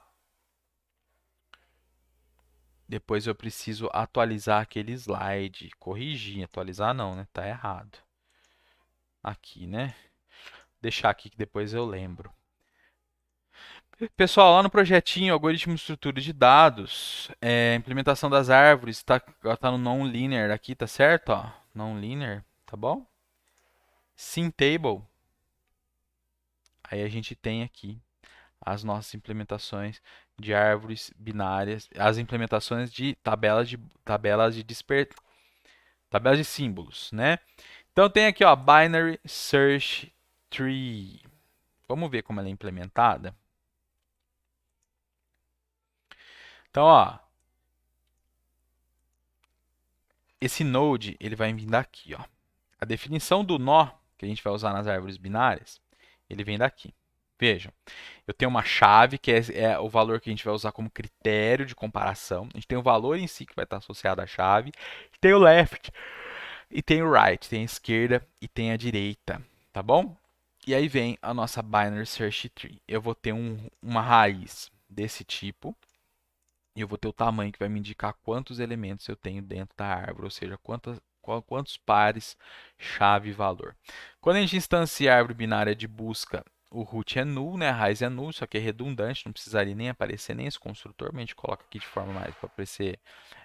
Depois eu preciso atualizar aquele slide, corrigir, atualizar não, né? Tá errado. Aqui, né? Deixar aqui que depois eu lembro. Pessoal, lá no projetinho Algoritmo de Estrutura de Dados, implementação das árvores, tá no non-linear aqui, tá certo? Ó, non-linear, tá bom? Syntable. Aí a gente tem aqui as nossas implementações de árvores binárias, as implementações de tabelas de símbolos, né? Então tem aqui, ó, Binary Search Tree. Vamos ver como ela é implementada. Então, ó, esse node ele vai vir daqui, ó. A definição do nó que a gente vai usar nas árvores binárias, ele vem daqui. Vejam, eu tenho uma chave que é o valor que a gente vai usar como critério de comparação. A gente tem o valor em si que vai estar associado à chave. Tem o left e tem o right, tem a esquerda e tem a direita, tá bom? E aí vem a nossa Binary Search Tree. Eu vou ter uma raiz desse tipo e eu vou ter o tamanho que vai me indicar quantos elementos eu tenho dentro da árvore, ou seja, quantos pares chave e valor. Quando a gente instancia a árvore binária de busca, o root é null, né? A raiz é null, só que é redundante, não precisaria nem aparecer nem esse construtor, mas a gente coloca aqui de forma mais para aparecer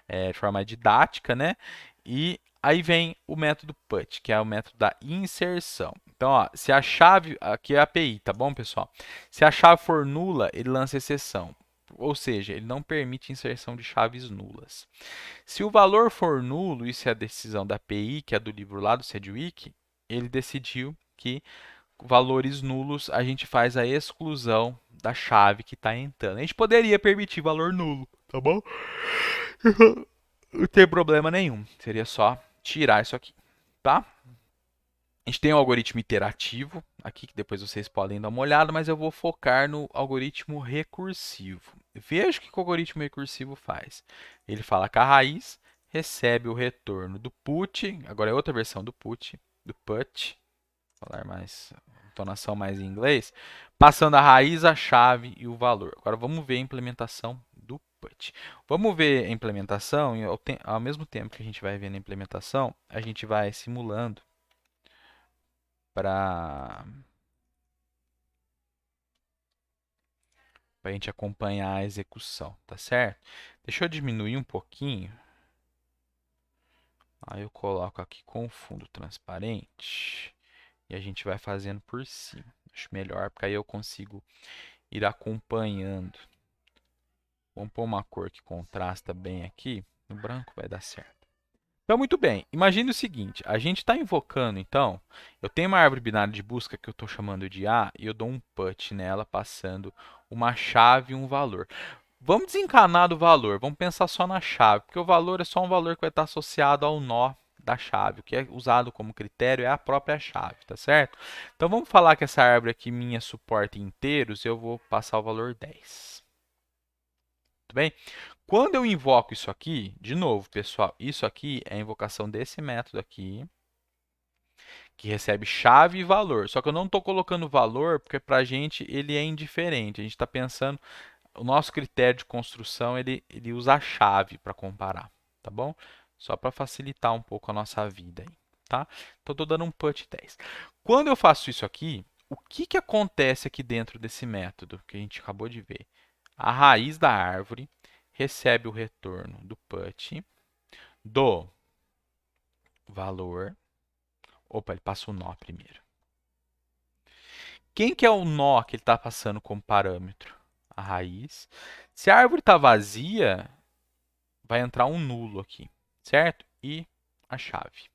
de forma mais didática, né? E aí vem o método put, que é o método da inserção. Então, ó, se a chave, aqui é a API, tá bom, pessoal? Se a chave for nula, ele lança exceção. ou seja, ele não permite inserção de chaves nulas. Se o valor for nulo, isso é a decisão da API, que é do livro lá do Sedgwick, ele decidiu que valores nulos a gente faz a exclusão da chave que está entrando. A gente poderia permitir valor nulo, tá bom? Não tem problema nenhum. Seria só tirar isso aqui, tá? A gente tem um algoritmo iterativo aqui, que depois vocês podem dar uma olhada, mas eu vou focar no algoritmo recursivo. Veja o que o algoritmo recursivo faz. Ele fala que a raiz recebe o retorno do put, agora é outra versão do put, falar mais, entonação mais em inglês, passando a raiz, a chave e o valor. Agora vamos ver a implementação do put. Vamos ver a implementação e ao mesmo tempo que a gente vai vendo a implementação, a gente vai simulando para a gente acompanhar a execução, tá certo? Deixa eu diminuir um pouquinho. Aí eu coloco aqui com fundo transparente e a gente vai fazendo por cima. Acho melhor, porque aí eu consigo ir acompanhando. Vamos pôr uma cor que contrasta bem aqui. No branco vai dar certo. Então, muito bem. Imagine o seguinte. A gente está invocando, então, eu tenho uma árvore binária de busca que eu estou chamando de A e eu dou um put nela, passando uma chave e um valor. Vamos desencanar do valor. Vamos pensar só na chave, porque o valor é só um valor que vai estar associado ao nó da chave. O que é usado como critério é a própria chave, tá certo? Então, vamos falar que essa árvore aqui minha suporta inteiros, eu vou passar o valor 10. Tudo bem? Quando eu invoco isso aqui, de novo, pessoal, isso aqui é a invocação desse método aqui, que recebe chave e valor. Só que eu não estou colocando valor, porque para a gente ele é indiferente. A gente está pensando, o nosso critério de construção, ele usa a chave para comparar, tá bom? Só para facilitar um pouco a nossa vida aí, tá? Então, estou dando um put 10. Quando eu faço isso aqui, o que, que acontece aqui dentro desse método que a gente acabou de ver? A raiz da árvore recebe o retorno do put, do valor. Opa, ele passa o nó primeiro. Quem que é o nó que ele está passando como parâmetro? A raiz. Se a árvore está vazia, vai entrar um nulo aqui, certo? E a chave.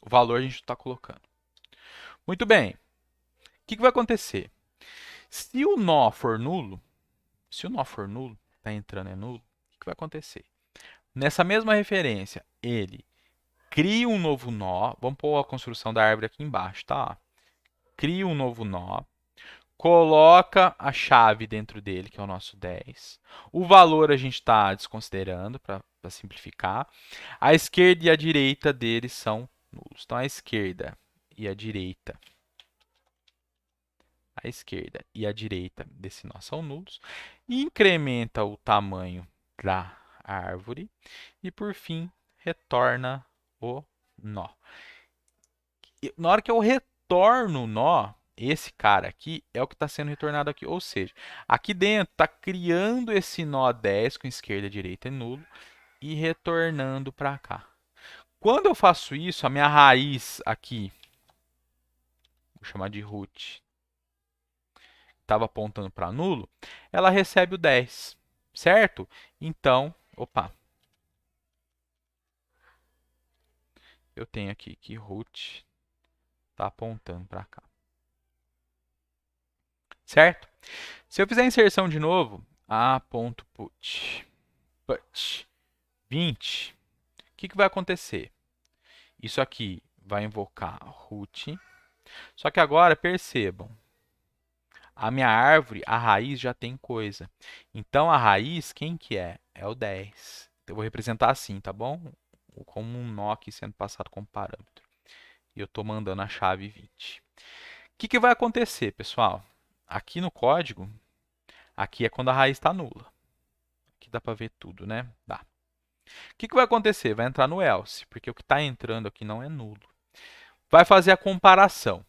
O valor a gente está colocando. Muito bem. O que, que vai acontecer? Se o nó for nulo, está entrando é nulo, o que, que vai acontecer? Nessa mesma referência, ele cria um novo nó. Vamos pôr a construção da árvore aqui embaixo, tá? Cria um novo nó. Coloca a chave dentro dele, que é o nosso 10. O valor a gente está desconsiderando para simplificar. A esquerda e a direita dele são nulos. Então, a esquerda e a direita desse nó são nulos. E incrementa o tamanho da árvore. E, por fim, retorna o nó. Na hora que eu retorno o nó, esse cara aqui é o que está sendo retornado aqui. Ou seja, aqui dentro está criando esse nó 10 com esquerda, direita e nulo e retornando para cá. Quando eu faço isso, a minha raiz aqui, vou chamar de root, estava apontando para nulo, ela recebe o 10, certo? Então, opa, eu tenho aqui que root está apontando para cá. Certo? Se eu fizer a inserção de novo, a.put 20, o que, que vai acontecer? Isso aqui vai invocar root, só que agora percebam, a minha árvore, a raiz já tem coisa. Então, a raiz, quem que é? É o 10. Eu vou representar assim, tá bom? Como um nó aqui sendo passado como parâmetro. E eu estou mandando a chave 20. O que, que vai acontecer, pessoal? Aqui no código, aqui é quando a raiz está nula. Aqui dá para ver tudo, né? Dá. O que, que vai acontecer? Vai entrar no else, porque o que está entrando aqui não é nulo. Vai fazer a comparação.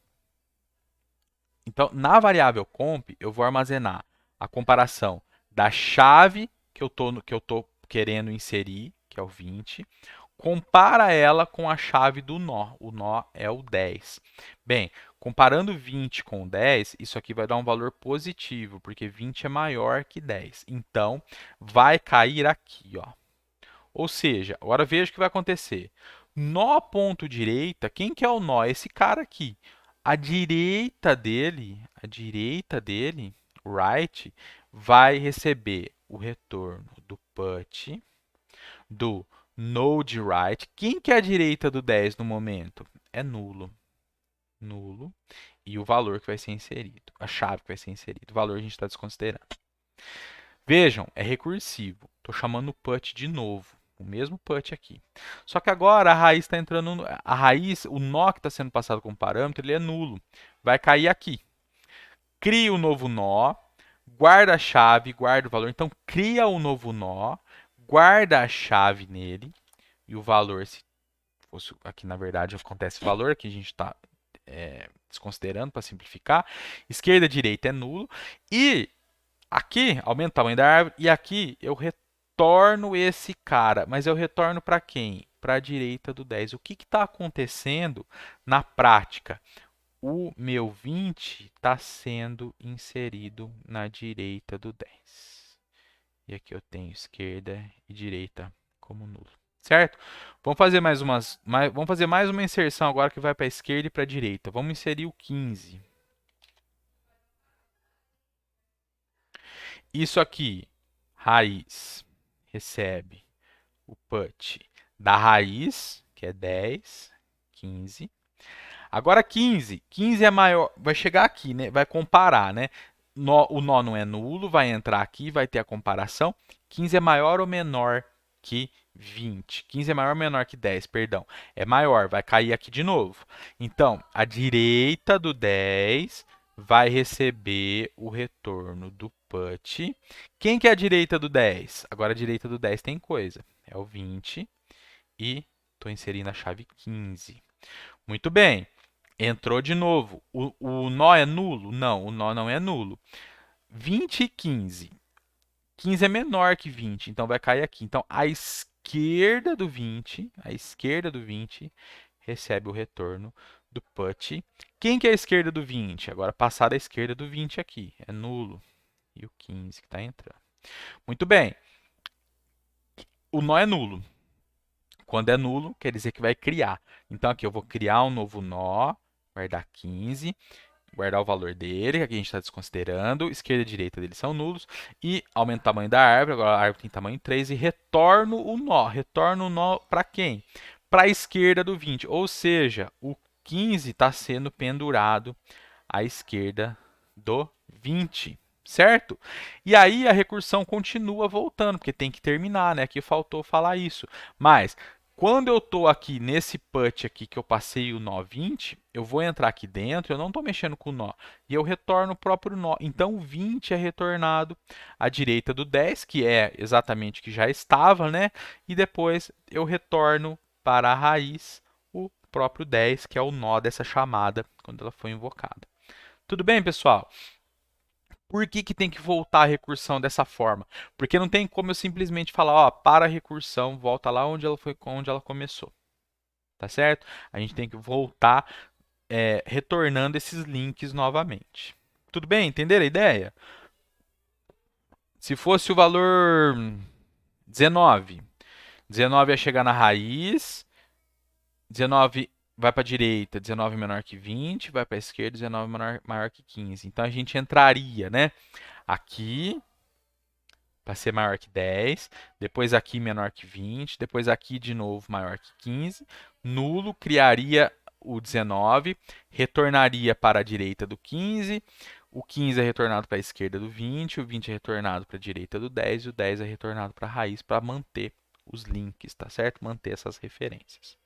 Então, na variável comp, eu vou armazenar a comparação da chave que eu estou querendo inserir, que é o 20, compara ela com a chave do nó. O nó é o 10. Bem, Comparando 20 com 10, isso aqui vai dar um valor positivo, porque 20 é maior que 10. Então, vai cair aqui, ó. Ou seja, agora veja o que vai acontecer. Nó ponto direita, quem que é o nó? Esse cara aqui. A direita dele, right, vai receber o retorno do put, do node right. Quem que é a direita do 10 no momento? É nulo. Nulo. E o valor que vai ser inserido, a chave que vai ser inserida. O valor a gente está desconsiderando. Vejam, é recursivo. Estou chamando o put de novo. O mesmo put aqui. Só que agora a raiz está entrando. A raiz, o nó que está sendo passado como parâmetro, ele é nulo. Vai cair aqui. Cria um novo nó, guarda a chave, guarda o valor. Então, cria um novo nó, guarda a chave nele. E o valor, se fosse aqui na verdade acontece valor, aqui a gente está desconsiderando para simplificar. Esquerda e direita é nulo. E aqui aumenta o tamanho da árvore. E aqui eu retorno esse cara. Mas eu retorno para quem? Para a direita do 10. O que está acontecendo na prática? O meu 20 está sendo inserido na direita do 10. E aqui eu tenho esquerda e direita como nulo. Certo? Vamos fazer vamos fazer mais uma inserção agora que vai para a esquerda e para a direita. Vamos inserir o 15. Isso aqui, raiz, recebe o put da raiz, que é 10, 15. Agora 15. 15 é maior, vai chegar aqui, né? Vai comparar, né? O nó não é nulo, vai entrar aqui, vai ter a comparação. 15 é maior ou menor que 20? 15 é maior ou menor que 10, perdão. É maior, vai cair aqui de novo. Então, a direita do 10 vai receber o retorno do put. Quem que é a direita do 10? Agora a direita do 10 tem coisa. É o 20 e estou inserindo a chave 15. Muito bem. Entrou de novo. O nó é nulo? Não, o nó não é nulo. 20 e 15. 15 é menor que 20, então vai cair aqui. Então, a esquerda do 20, recebe o retorno do put. Quem que é a esquerda do 20? Agora, passar da esquerda do 20 aqui. É nulo. E o 15 que está entrando. Muito bem. O nó é nulo. Quando é nulo, quer dizer que vai criar. Então, aqui eu vou criar um novo nó, guardar 15, guardar o valor dele, que aqui a gente está desconsiderando. Esquerda e direita dele são nulos. E aumento o tamanho da árvore, agora a árvore tem tamanho 3, e retorno o nó. Retorno o nó para quem? Para a esquerda do 20, ou seja, o 15 está sendo pendurado à esquerda do 20. Certo? E aí a recursão continua voltando, porque tem que terminar, né? Aqui faltou falar isso. Mas quando eu estou aqui nesse put aqui que eu passei o nó 20, eu vou entrar aqui dentro, eu não estou mexendo com o nó, e eu retorno o próprio nó. Então, o 20 é retornado à direita do 10, que é exatamente o que já estava, né? E depois eu retorno para a raiz o próprio 10, que é o nó dessa chamada quando ela foi invocada. Tudo bem, pessoal? Por que, que tem que voltar a recursão dessa forma? Porque não tem como eu simplesmente falar, ó, para a recursão, volta lá onde ela começou. Tá certo? A gente tem que voltar retornando esses links novamente. Tudo bem? Entenderam a ideia? Se fosse o valor 19, 19 ia chegar na raiz, 19 vai para a direita, 19 menor que 20, vai para a esquerda, 19 maior que 15. Então a gente entraria, né? Aqui, para ser maior que 10, depois aqui menor que 20, depois aqui de novo maior que 15. Nulo criaria o 19, retornaria para a direita do 15, o 15 é retornado para a esquerda do 20, o 20 é retornado para a direita do 10 e o 10 é retornado para a raiz para manter os links, tá certo? Manter essas referências.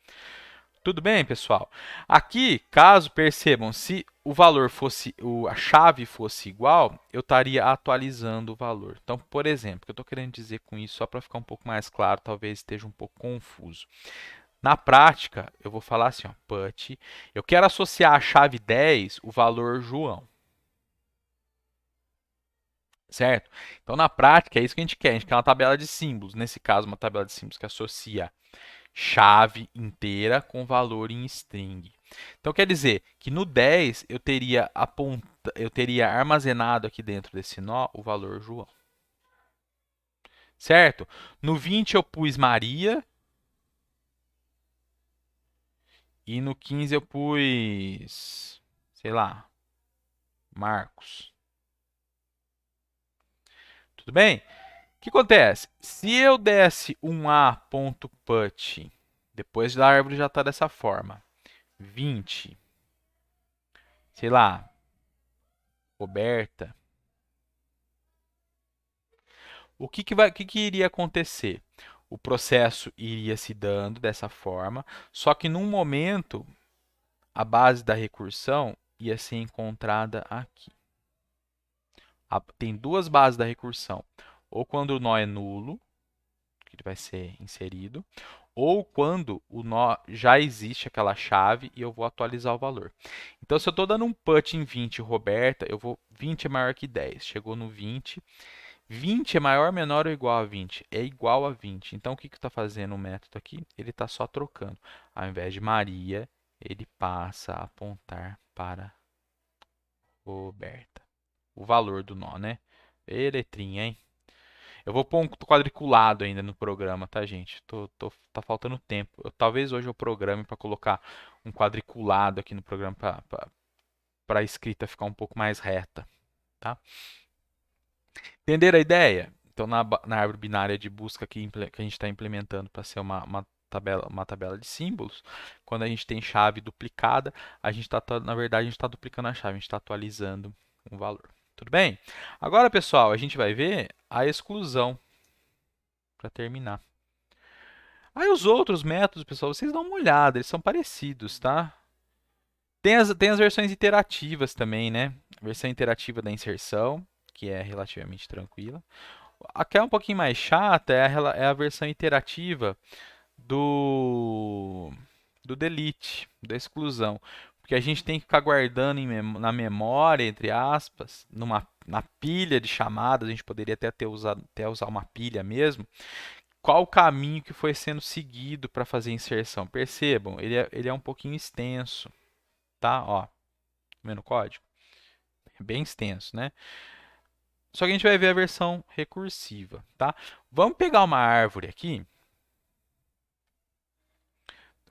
Tudo bem, pessoal? Aqui, caso percebam, se o valor fosse, a chave fosse igual, eu estaria atualizando o valor. Então, por exemplo, o que eu estou querendo dizer com isso, só para ficar um pouco mais claro, talvez esteja um pouco confuso. Na prática, eu vou falar assim, ó, put, eu quero associar à chave 10 o valor João. Certo? Então, na prática, é isso que a gente quer. A gente quer uma tabela de símbolos. Nesse caso, uma tabela de símbolos que associa chave inteira com valor em string. Então quer dizer que no 10 eu teria armazenado aqui dentro desse nó o valor João. Certo? No 20 eu pus Maria. E no 15 eu pus, sei lá, Marcos. Tudo bem? O que acontece? Se eu desse um a.put, depois da árvore já está dessa forma, 20, sei lá, Roberta, o que que iria acontecer? O processo iria se dando dessa forma, só que num momento a base da recursão ia ser encontrada aqui. Tem duas bases da recursão. Ou quando o nó é nulo, que ele vai ser inserido, ou quando o nó já existe aquela chave e eu vou atualizar o valor. Então, se eu estou dando um put em 20, Roberta, 20 é maior que 10. Chegou no 20. 20 é maior, menor ou igual a 20? É igual a 20. Então, o que está fazendo o método aqui? Ele está só trocando. Ao invés de Maria, ele passa a apontar para Roberta. O valor do nó, né? E letrinha, hein? Eu vou pôr um quadriculado ainda no programa, tá, gente? Tá faltando tempo. Talvez hoje eu programe para colocar um quadriculado aqui no programa para a escrita ficar um pouco mais reta, tá? Entenderam a ideia? Então, na árvore binária de busca que a gente está implementando para ser uma tabela de símbolos, quando a gente tem chave duplicada, na verdade, a gente está duplicando a chave, a gente está atualizando um valor. Tudo bem? Agora, pessoal, a gente vai ver a exclusão para terminar. Aí os outros métodos, pessoal, vocês dão uma olhada, eles são parecidos, tá? Tem as versões interativas também, né? A versão interativa da inserção, que é relativamente tranquila. A que é um pouquinho mais chata é a versão interativa do, do delete, da exclusão. Porque a gente tem que ficar guardando na memória, entre aspas, na pilha de chamadas, a gente poderia até usar uma pilha mesmo, qual o caminho que foi sendo seguido para fazer a inserção. Percebam, ele é um pouquinho extenso, tá? Ó, vendo o código? É bem extenso, né? Só que a gente vai ver a versão recursiva, tá? Vamos pegar uma árvore aqui.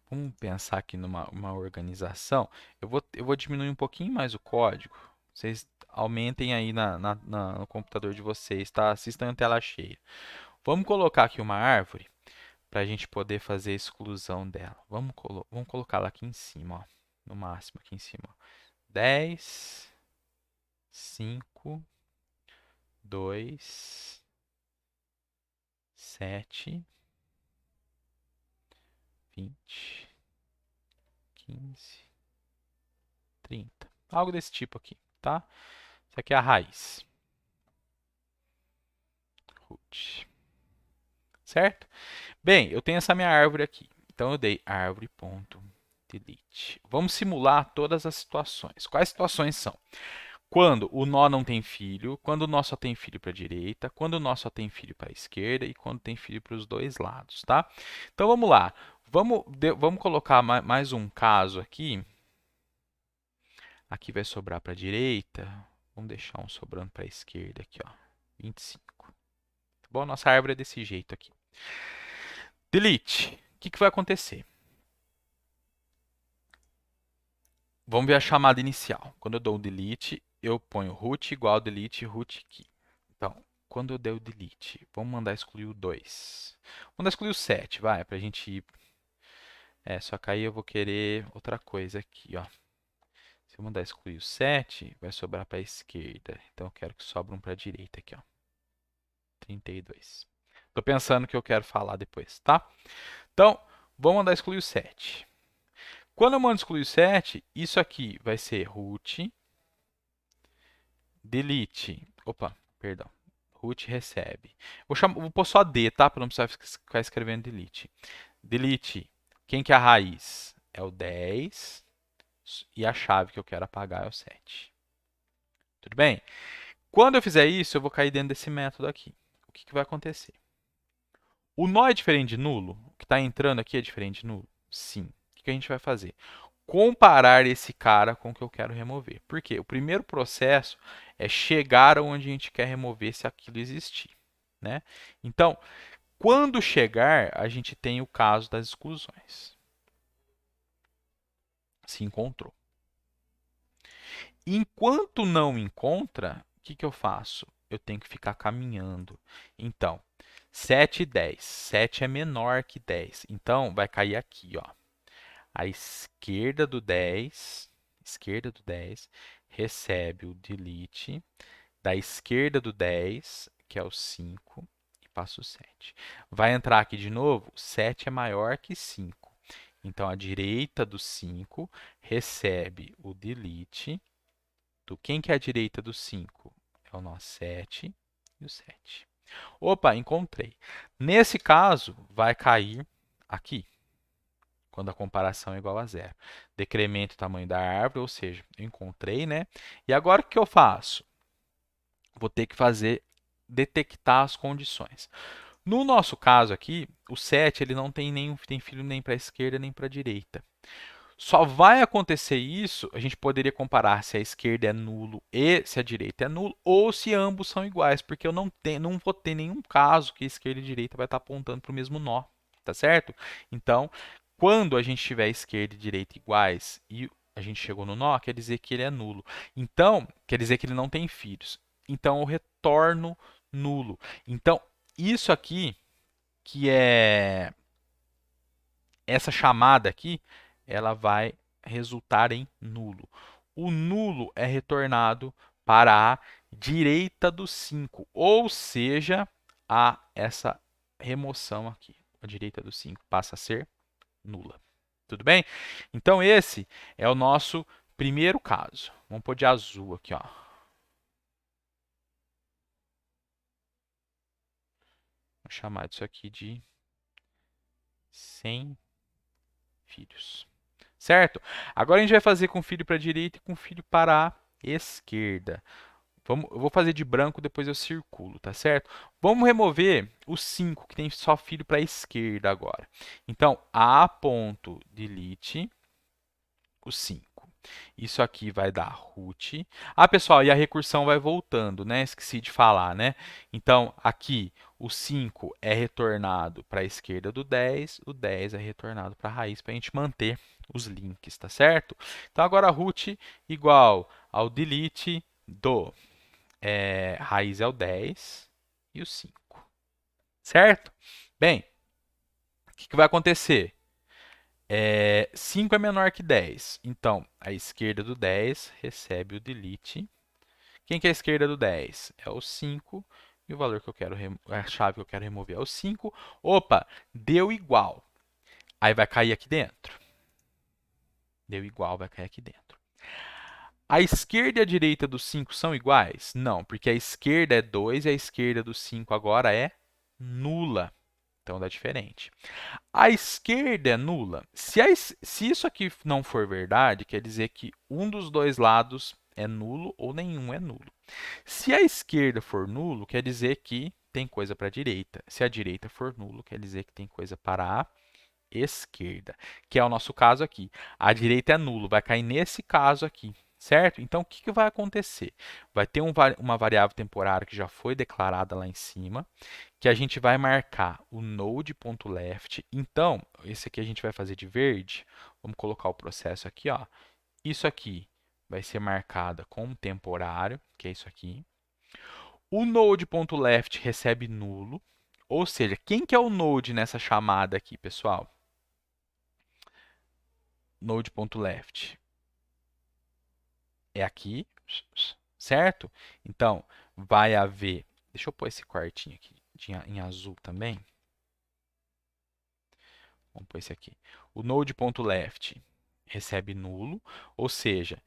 Vamos pensar aqui numa organização. Eu vou diminuir um pouquinho mais o código. Vocês aumentem aí no computador de vocês, tá? Assistam em tela cheia. Vamos colocar aqui uma árvore para a gente poder fazer a exclusão dela. Vamos colocá-la aqui em cima, ó, no máximo aqui em cima. Ó. 10, 5, 2, 7, 20, 15, 30. Algo desse tipo aqui, tá? Isso aqui é a raiz. Root. Certo? Bem, eu tenho essa minha árvore aqui. Então eu dei árvore.delete. Vamos simular todas as situações. Quais situações são? Quando o nó não tem filho, quando o nó só tem filho para a direita, quando o nó só tem filho para a esquerda e quando tem filho para os dois lados, tá? Então vamos lá. Vamos colocar mais um caso aqui. Aqui vai sobrar para a direita. Vamos deixar um sobrando para a esquerda aqui, ó. 25. Tá bom? Nossa árvore é desse jeito aqui. Delete. O que vai acontecer? Vamos ver a chamada inicial. Quando eu dou o delete, eu ponho root igual delete root key. Então, quando eu der o delete, vamos mandar excluir o 2. Vamos mandar excluir o 7, vai, pra gente ir. Só que aí eu vou querer outra coisa aqui, ó. Se eu mandar excluir o 7, vai sobrar para a esquerda. Então, eu quero que sobre um para a direita aqui, ó. 32. Estou pensando o que eu quero falar depois, tá? Então, vou mandar excluir o 7. Quando eu mando excluir o 7, isso aqui vai ser root, delete. Opa, perdão. Root recebe. Vou pôr só D, tá? Para não precisar ficar escrevendo delete. Delete. Quem que é a raiz? É o 10. E a chave que eu quero apagar é o 7. Tudo bem? Quando eu fizer isso, eu vou cair dentro desse método aqui. O que vai acontecer? O nó é diferente de nulo? O que está entrando aqui é diferente de nulo? Sim. O que a gente vai fazer? comparar esse cara com o que eu quero remover. Por quê? O primeiro processo é chegar onde a gente quer remover se aquilo existir, né? Então, quando chegar, a gente tem o caso das exclusões. Se encontrou. Enquanto não encontra, o que eu faço? Eu tenho que ficar caminhando. Então, 7 e 10. 7 é menor que 10. Então, vai cair aqui, ó. A esquerda do 10 recebe o delete da esquerda do 10, que é o 5, e passa o 7. Vai entrar aqui de novo, 7 é maior que 5. Então, a direita do 5 recebe o delete do quem que é a direita do 5? É o nosso 7 e o 7. Opa, encontrei. Nesse caso, vai cair aqui, quando a comparação é igual a zero. Decremento o tamanho da árvore, ou seja, eu encontrei, né? E agora o que eu faço? Vou ter que fazer detectar as condições. No nosso caso aqui, o 7 ele não tem filho nem para a esquerda nem para a direita. Só vai acontecer isso, a gente poderia comparar se a esquerda é nulo e se a direita é nulo, ou se ambos são iguais, porque eu não vou ter nenhum caso que a esquerda e a direita vai estar apontando para o mesmo nó, tá certo? Então, quando a gente tiver esquerda e direita iguais e a gente chegou no nó, quer dizer que ele é nulo. Então, quer dizer que ele não tem filhos. Então, eu retorno nulo. Então, isso aqui, que é essa chamada aqui, ela vai resultar em nulo. O nulo é retornado para a direita do 5, ou seja, a essa remoção aqui. A direita do 5 passa a ser nula. Tudo bem? Então, esse é o nosso primeiro caso. Vamos pôr de azul aqui, ó. Vou chamar isso aqui de 100 filhos. Certo? Agora a gente vai fazer com filho para a direita e com filho para a esquerda. Eu vou fazer de branco, depois eu circulo, tá certo? Vamos remover o 5, que tem só filho para a esquerda agora. Então, A ponto delete o 5. Isso aqui vai dar root. Ah, pessoal, e a recursão vai voltando, né? Esqueci de falar, né? Então, aqui, o 5 é retornado para a esquerda do 10, o 10 é retornado para a raiz, para a gente manter os links, tá certo? Então, agora root igual ao delete do raiz é o 10 e o 5, certo? Bem, o que vai acontecer? 5 é menor que 10. Então, a esquerda do 10 recebe o delete. Quem que é a esquerda do 10? É o 5. E o valor que eu quero, a chave que eu quero remover é o 5. Opa, deu igual. Aí vai cair aqui dentro. Deu igual, vai cair aqui dentro. A esquerda e a direita do 5 são iguais? Não, porque a esquerda é 2 e a esquerda do 5 agora é nula. Então dá diferente. A esquerda é nula. Se isso aqui não for verdade, quer dizer que um dos dois lados é nulo ou nenhum é nulo. Se a esquerda for nulo, quer dizer que tem coisa para a direita. Se a direita for nulo, quer dizer que tem coisa para a esquerda, que é o nosso caso aqui. A direita é nulo, vai cair nesse caso aqui, certo? Então, o que vai acontecer? Vai ter uma variável temporária que já foi declarada lá em cima, que a gente vai marcar o node.left. Então, esse aqui a gente vai fazer de verde. Vamos colocar o processo aqui, ó. Isso aqui vai ser marcada com um temporário, que é isso aqui. O node.left recebe nulo, ou seja, quem que é o node nessa chamada aqui, pessoal? Node.left é aqui, certo? Então, vai haver... Deixa eu pôr esse quartinho aqui em azul também. Vamos pôr esse aqui. O node.left recebe nulo, ou seja,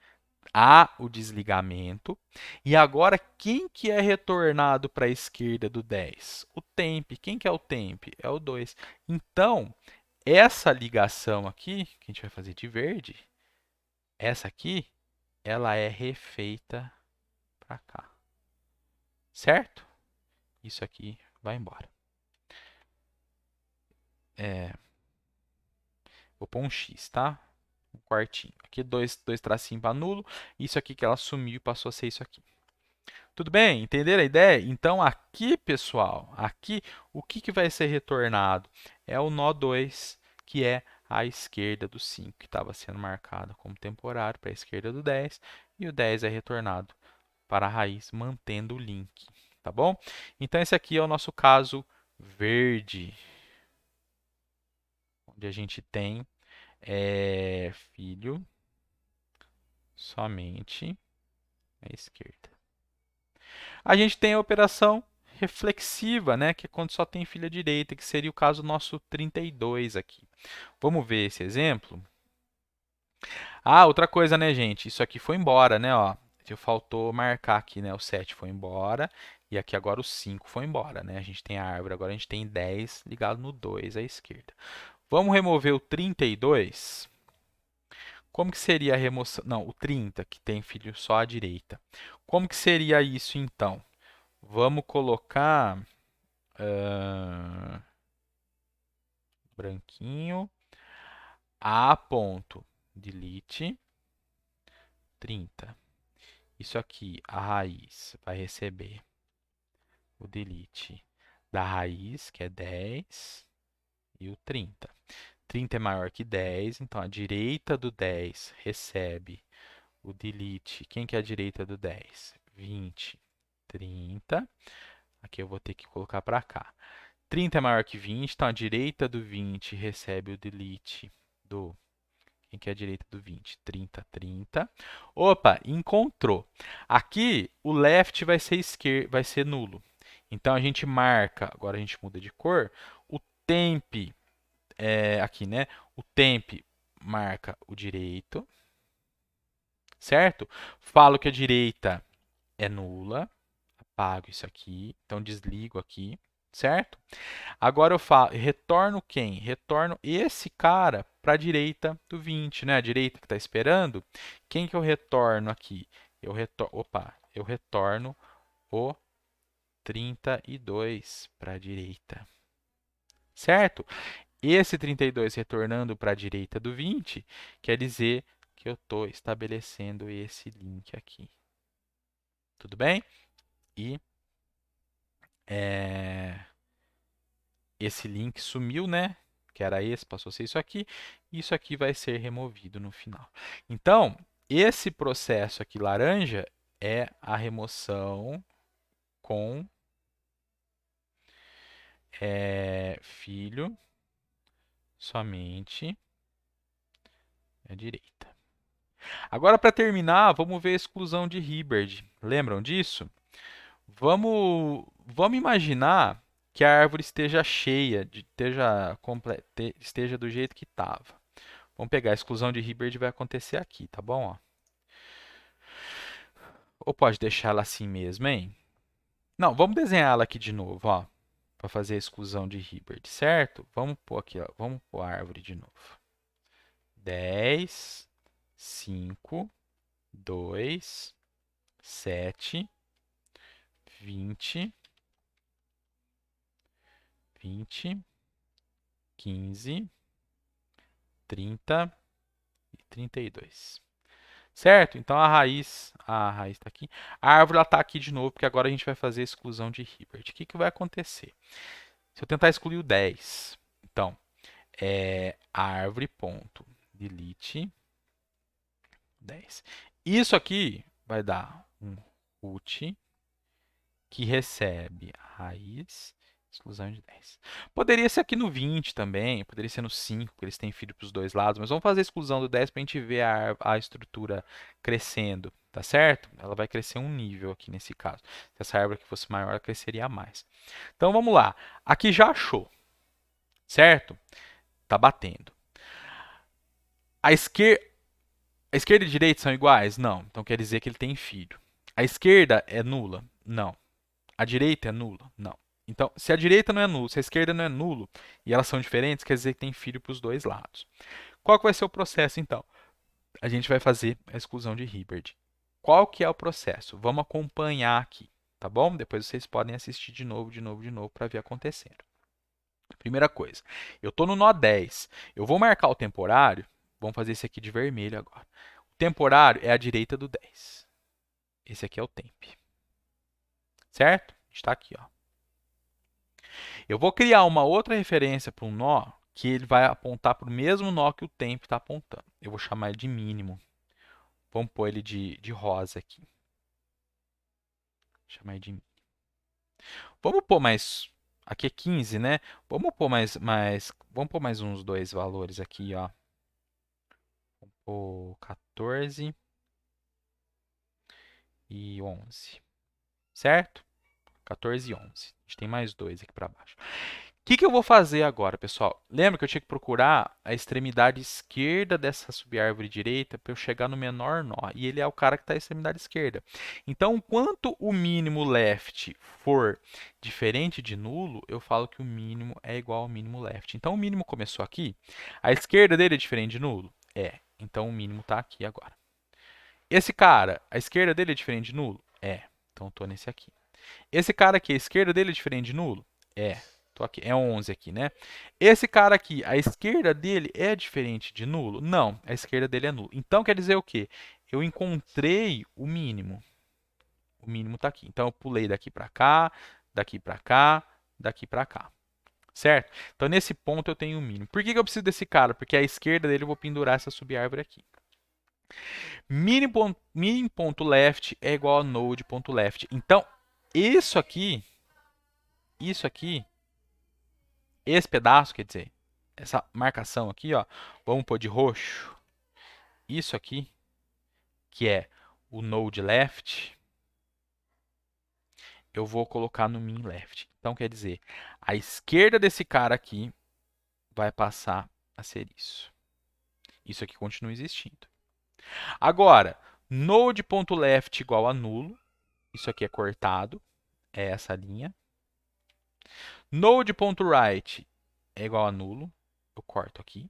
há o desligamento. E agora, quem que é retornado para a esquerda do 10? O temp. Quem que é o temp? É o 2. Então, essa ligação aqui, que a gente vai fazer de verde, essa aqui, ela é refeita para cá. Certo? Isso aqui vai embora. Vou pôr um X, tá? um quartinho. Aqui dois tracinhos para nulo, isso aqui que ela sumiu e passou a ser isso aqui. Tudo bem? Entenderam a ideia? Então aqui, pessoal, aqui o que vai ser retornado? É o nó 2, que é a esquerda do 5, que estava sendo marcado como temporário para a esquerda do 10, e o 10 é retornado para a raiz, mantendo o link, tá bom? Então esse aqui é o nosso caso verde, onde a gente tem filho somente à esquerda. A gente tem a operação reflexiva, né, que é quando só tem filho à direita, que seria o caso nosso 32 aqui. Vamos ver esse exemplo? Ah, outra coisa, né, gente? Isso aqui foi embora, né, ó. Faltou marcar aqui, né? O 7 foi embora e aqui agora o 5 foi embora, né? A gente tem a árvore, agora a gente tem 10 ligado no 2 à esquerda. Vamos remover o 32. Como que seria a remoção? Não, o 30, que tem filho só à direita. Como que seria isso, então? Vamos colocar branquinho, a ponto, delete, 30. Isso aqui, a raiz vai receber o delete da raiz, que é 10, e o 30. 30 é maior que 10, então a direita do 10 recebe o delete. Quem que é a direita do 10? 20, 30. Aqui eu vou ter que colocar para cá. 30 é maior que 20, então a direita do 20 recebe o delete do... Quem que é a direita do 20? 30, 30. Opa, encontrou. Aqui o left vai ser nulo. Então a gente marca, agora a gente muda de cor, o temp, aqui, né? O temp marca o direito, certo? Falo que a direita é nula, apago isso aqui, então desligo aqui, certo? Agora eu retorno quem? Retorno esse cara para a direita do 20, né? A direita que está esperando. Quem que eu retorno aqui? Eu retorno o 32 para a direita, certo? Esse 32 retornando para a direita do 20 quer dizer que eu estou estabelecendo esse link aqui. Tudo bem? E esse link sumiu, né? Que era esse, passou a ser isso aqui. E isso aqui vai ser removido no final. Então, esse processo aqui laranja é a remoção com filho somente à direita. Agora, para terminar, vamos ver a exclusão de Hilbert. Lembram disso? Vamos imaginar que a árvore esteja cheia, esteja do jeito que estava. Vamos pegar a exclusão de Hilbert e vai acontecer aqui, tá bom? Ó. Ou pode deixar ela assim mesmo, hein? Não, vamos desenhar ela aqui de novo, ó, para fazer a exclusão de Hilbert, certo? Vamos pôr aqui, ó, vamos pôr a árvore de novo. 10, 5, 2, 7, 20, 20, 15, 30 e 32. Certo? Então a raiz está aqui. A árvore está aqui de novo, porque agora a gente vai fazer a exclusão de Hilbert. O que, que vai acontecer? Se eu tentar excluir o 10, então, a árvore, ponto, delete 10. Isso aqui vai dar um root que recebe a raiz, exclusão de 10. Poderia ser aqui no 20 também, poderia ser no 5, porque eles têm filho para os dois lados, mas vamos fazer a exclusão do 10 para a gente ver a estrutura crescendo, tá certo? Ela vai crescer um nível aqui nesse caso. Se essa árvore aqui fosse maior, ela cresceria mais. Então vamos lá. Aqui já achou, certo? Tá batendo. A esquerda e a direita são iguais? Não. Então quer dizer que ele tem filho. A esquerda é nula? Não. A direita é nula? Não. Então, se a direita não é nula, se a esquerda não é nulo e elas são diferentes, quer dizer que tem filho para os dois lados. Qual que vai ser o processo, então? A gente vai fazer a exclusão de Hilbert. Qual que é o processo? Vamos acompanhar aqui, tá bom? Depois vocês podem assistir de novo para ver acontecendo. Primeira coisa, eu estou no nó 10. Eu vou marcar o temporário, Vamos fazer esse aqui de vermelho agora. O temporário é à direita do 10. Esse aqui é o temp. Certo? Está aqui, ó. Eu vou criar uma outra referência para um nó que ele vai apontar para o mesmo nó que o temp está apontando. Eu vou chamar ele de mínimo. Vamos pôr ele de rosa aqui. Chamar ele de mínimo. Vamos pôr mais... Aqui é 15, né? Vamos pôr vamos pôr mais uns dois valores aqui, ó. Vamos pôr 14 e 11. Certo? 14 e 11. A gente tem mais dois aqui para baixo. O que eu vou fazer agora, pessoal? Lembra que eu tinha que procurar a extremidade esquerda dessa subárvore direita para eu chegar no menor nó. E ele é o cara que está à extremidade esquerda. Então, enquanto o mínimo left for diferente de nulo, eu falo que o mínimo é igual ao mínimo left. Então, o mínimo começou aqui. A esquerda dele é diferente de nulo? É. Então, o mínimo está aqui agora. Esse cara, a esquerda dele é diferente de nulo? É. Então, estou nesse aqui. Esse cara aqui, a esquerda dele é diferente de nulo? É. Tô aqui. É 11 aqui, né? Esse cara aqui, a esquerda dele é diferente de nulo? Não, a esquerda dele é nulo. Então, quer dizer o quê? Eu encontrei o mínimo. O mínimo está aqui. Então, eu pulei daqui para cá, daqui para cá, daqui para cá. Certo? Então, nesse ponto, eu tenho o mínimo. Por que eu preciso desse cara? Porque a esquerda dele eu vou pendurar essa subárvore aqui. Min.left é igual a node.left. Então, isso aqui, esse pedaço, quer dizer, essa marcação aqui, ó, vamos pôr de roxo. Isso aqui, que é o node left, eu vou colocar no min left. Então, quer dizer, a esquerda desse cara aqui vai passar a ser isso. Isso aqui continua existindo. Agora, node.left igual a nulo. Isso aqui é cortado. É essa linha. Node.right é igual a nulo. Eu corto aqui.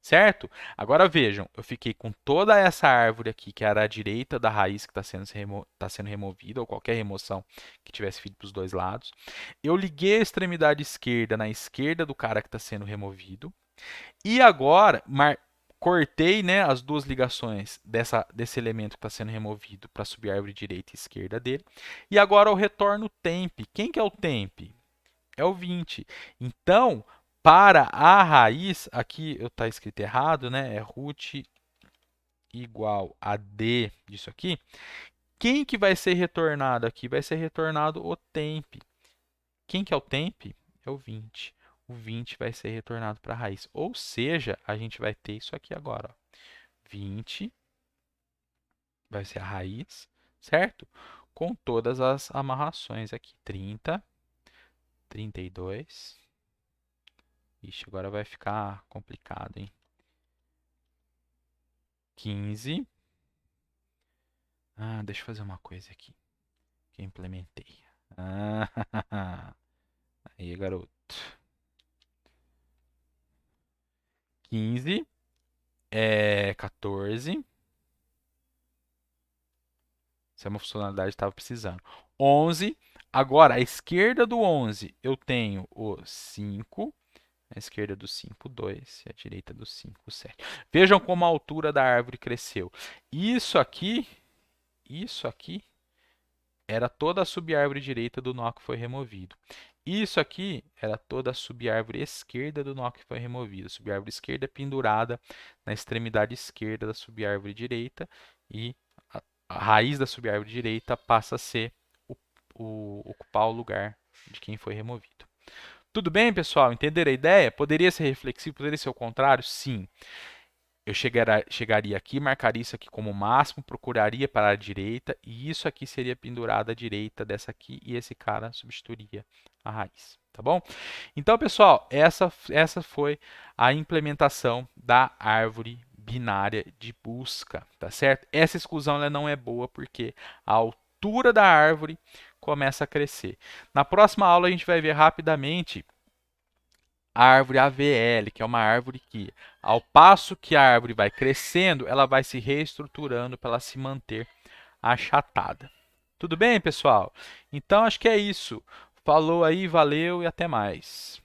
Certo? Agora vejam, eu fiquei com toda essa árvore aqui, que era a direita da raiz que está sendo removida, ou qualquer remoção que tivesse feito para os dois lados. Eu liguei a extremidade esquerda na esquerda do cara que está sendo removido. E agora, cortei, né, as duas ligações desse elemento que está sendo removido para subir a árvore direita e esquerda dele. E agora eu retorno o temp. Quem que é o temp? É o 20. Então, para a raiz, aqui está escrito errado, né? É root igual a d disso aqui. Quem que vai ser retornado aqui? Vai ser retornado o temp. Quem que é o temp? É o 20. O 20 vai ser retornado para a raiz. Ou seja, a gente vai ter isso aqui agora. Ó. 20 vai ser a raiz, certo? Com todas as amarrações aqui. 30, 32... Ixi, agora vai ficar complicado, hein? 15. Ah, deixa eu fazer uma coisa aqui. Que eu implementei. Ah, aí, garoto. 15. 14. Essa é uma funcionalidade que estava precisando. 11. Agora, à esquerda do 11, eu tenho o 5. À esquerda do 5, 2. E à direita do 5, 7. Vejam como a altura da árvore cresceu. Isso aqui era toda a subárvore direita do nó que foi removido. Isso aqui era toda a subárvore esquerda do nó que foi removido. A subárvore esquerda é pendurada na extremidade esquerda da subárvore direita e a raiz da subárvore direita passa a ser ocupar o lugar de quem foi removido. Tudo bem, pessoal? Entenderam a ideia? Poderia ser reflexivo, poderia ser o contrário? Sim. Eu chegaria aqui, marcaria isso aqui como máximo, procuraria para a direita, e isso aqui seria pendurado à direita dessa aqui, e esse cara substituiria a raiz, tá bom? Então, pessoal, essa foi a implementação da árvore binária de busca, tá certo? Essa exclusão ela não é boa porque a altura da árvore começa a crescer. Na próxima aula, a gente vai ver rapidamente a árvore AVL, que é uma árvore que, ao passo que a árvore vai crescendo, ela vai se reestruturando para ela se manter achatada. Tudo bem, pessoal? Então, acho que é isso. Falou aí, valeu e até mais.